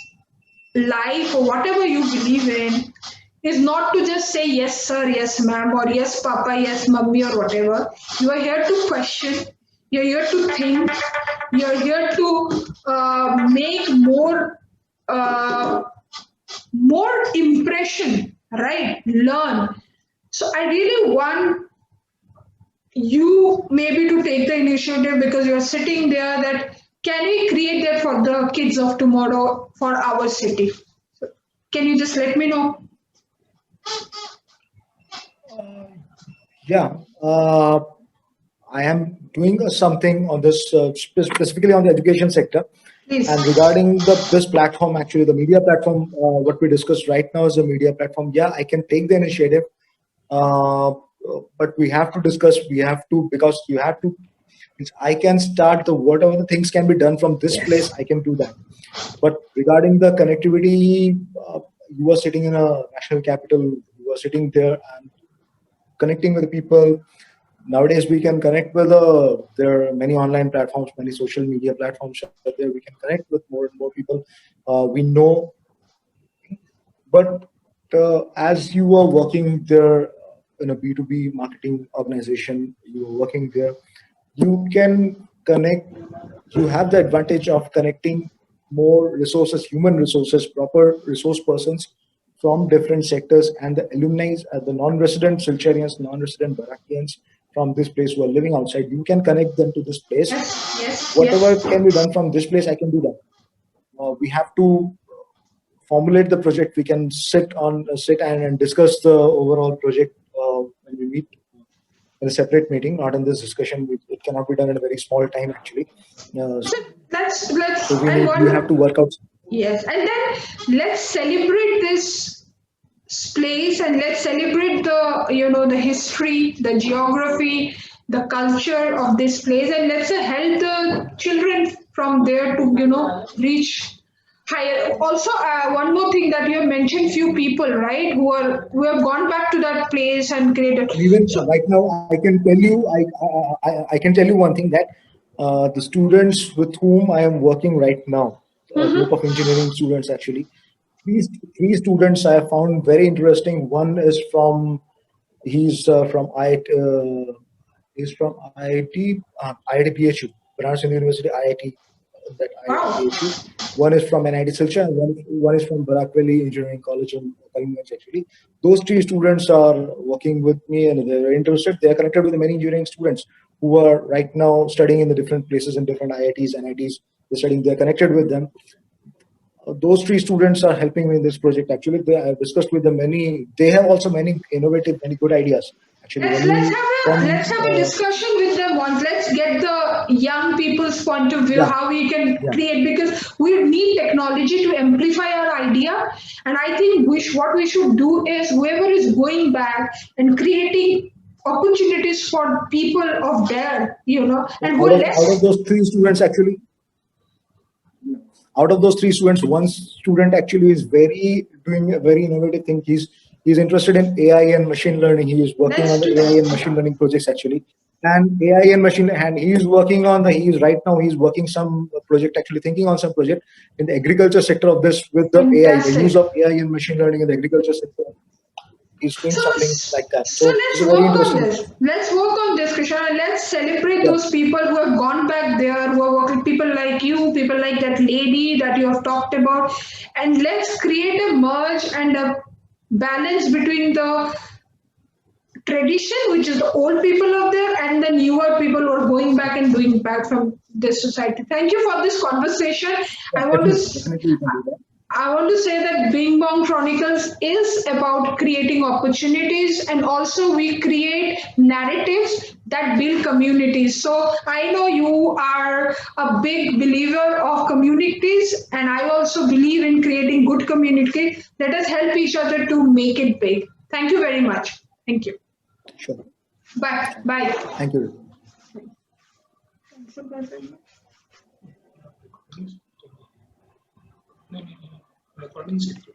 life or whatever you believe in is not to just say yes sir, yes ma'am, or yes papa, yes mummy, or whatever. You are here to question, you're here to think, you're here to make more impression, right? Learn. So I really want you maybe to take the initiative because you're sitting there, that can we create that for the kids of tomorrow for our city? So can you just let me know? Yeah, I am doing something on this specifically on the education sector. Please. And regarding this platform, actually the media platform, what we discussed right now is a media platform. Yeah, I can take the initiative, but we have to discuss. We have to, because you have to. I can start the whatever the things can be done from this place. I can do that. But regarding the connectivity, you are sitting in a national capital. You are sitting there and connecting with the people. Nowadays, we can connect with there are many online platforms, many social media platforms out there. We can connect with more and more people. We know, but as you are working there in a B2B marketing organization, you are working there. You can connect. You have the advantage of connecting more resources, human resources, proper resource persons from different sectors, and the alumni, the non-resident Silcharians, non-resident Barakians from this place who are living outside. You can connect them to this place. Yes. Whatever can be done from this place, I can do that. We have to formulate the project. We can sit and discuss the overall project when we meet in a separate meeting, not in this discussion. It cannot be done in a very small time, actually. Let's So we have to work out. Yes, and then let's celebrate this place, and let's celebrate the history, the geography, the culture of this place, and let's help the children from there to reach higher. Also, one more thing that you have mentioned, few people, right, who have gone back to that place and created. Even right now, I can tell you, I can tell you one thing, that the students with whom I am working right now, a group of engineering students actually, three students I have found very interesting. One is from he's from IIT BHU, Banaras Hind University, IIT, that IIT Wow. BHU. One is from NIT Silchar, and one is from Barak Valley Engineering College in Karimganj, actually. Those three students are working with me and they're very interested. They are connected with many engineering students who are right now studying in the different places in different IITs, NITs. They're studying, they're connected with them. Those three students are helping me in this project. Actually, I've discussed with them many. They have also many innovative, many good ideas. Actually, many Let's from have a discussion with them once. Let's get the young people's point of view, yeah, how we can yeah. create, because we need technology to amplify our idea. And I think what we should do is whoever is going back and creating opportunities for people of there, and who Out of let's those three students, actually, out of those three students, one student actually is doing a very innovative thing. He's interested in AI and machine learning. He is working let's on the do AI and that. machine learning projects, actually. And AI and machine, and he's working on he's right now he's working some project, actually thinking on some project in the agriculture sector of this, with the AI, the use Fantastic. of AI and machine learning in the agriculture sector. He's doing So, something like that. so So it's let's a very work on interesting. this. Let's work on this, Krishna, and let's celebrate Yeah, those people who have gone back there, who are working, people like you, people like that lady that you have talked about, and let's create a merge and a balance between the tradition, which is the old people out there, and the newer people who are going back and doing back from this society. Thank you for this conversation. I want to definitely we can do that. I want to say that Bing Bong Chronicles is about creating opportunities, and also we create narratives that build communities. So I know you are a big believer of communities, and I also believe in creating good community. Let us help each other to make it big. Thank you very much. Thank you. Sure. Bye. Bye. Thank you. No, recording schedule.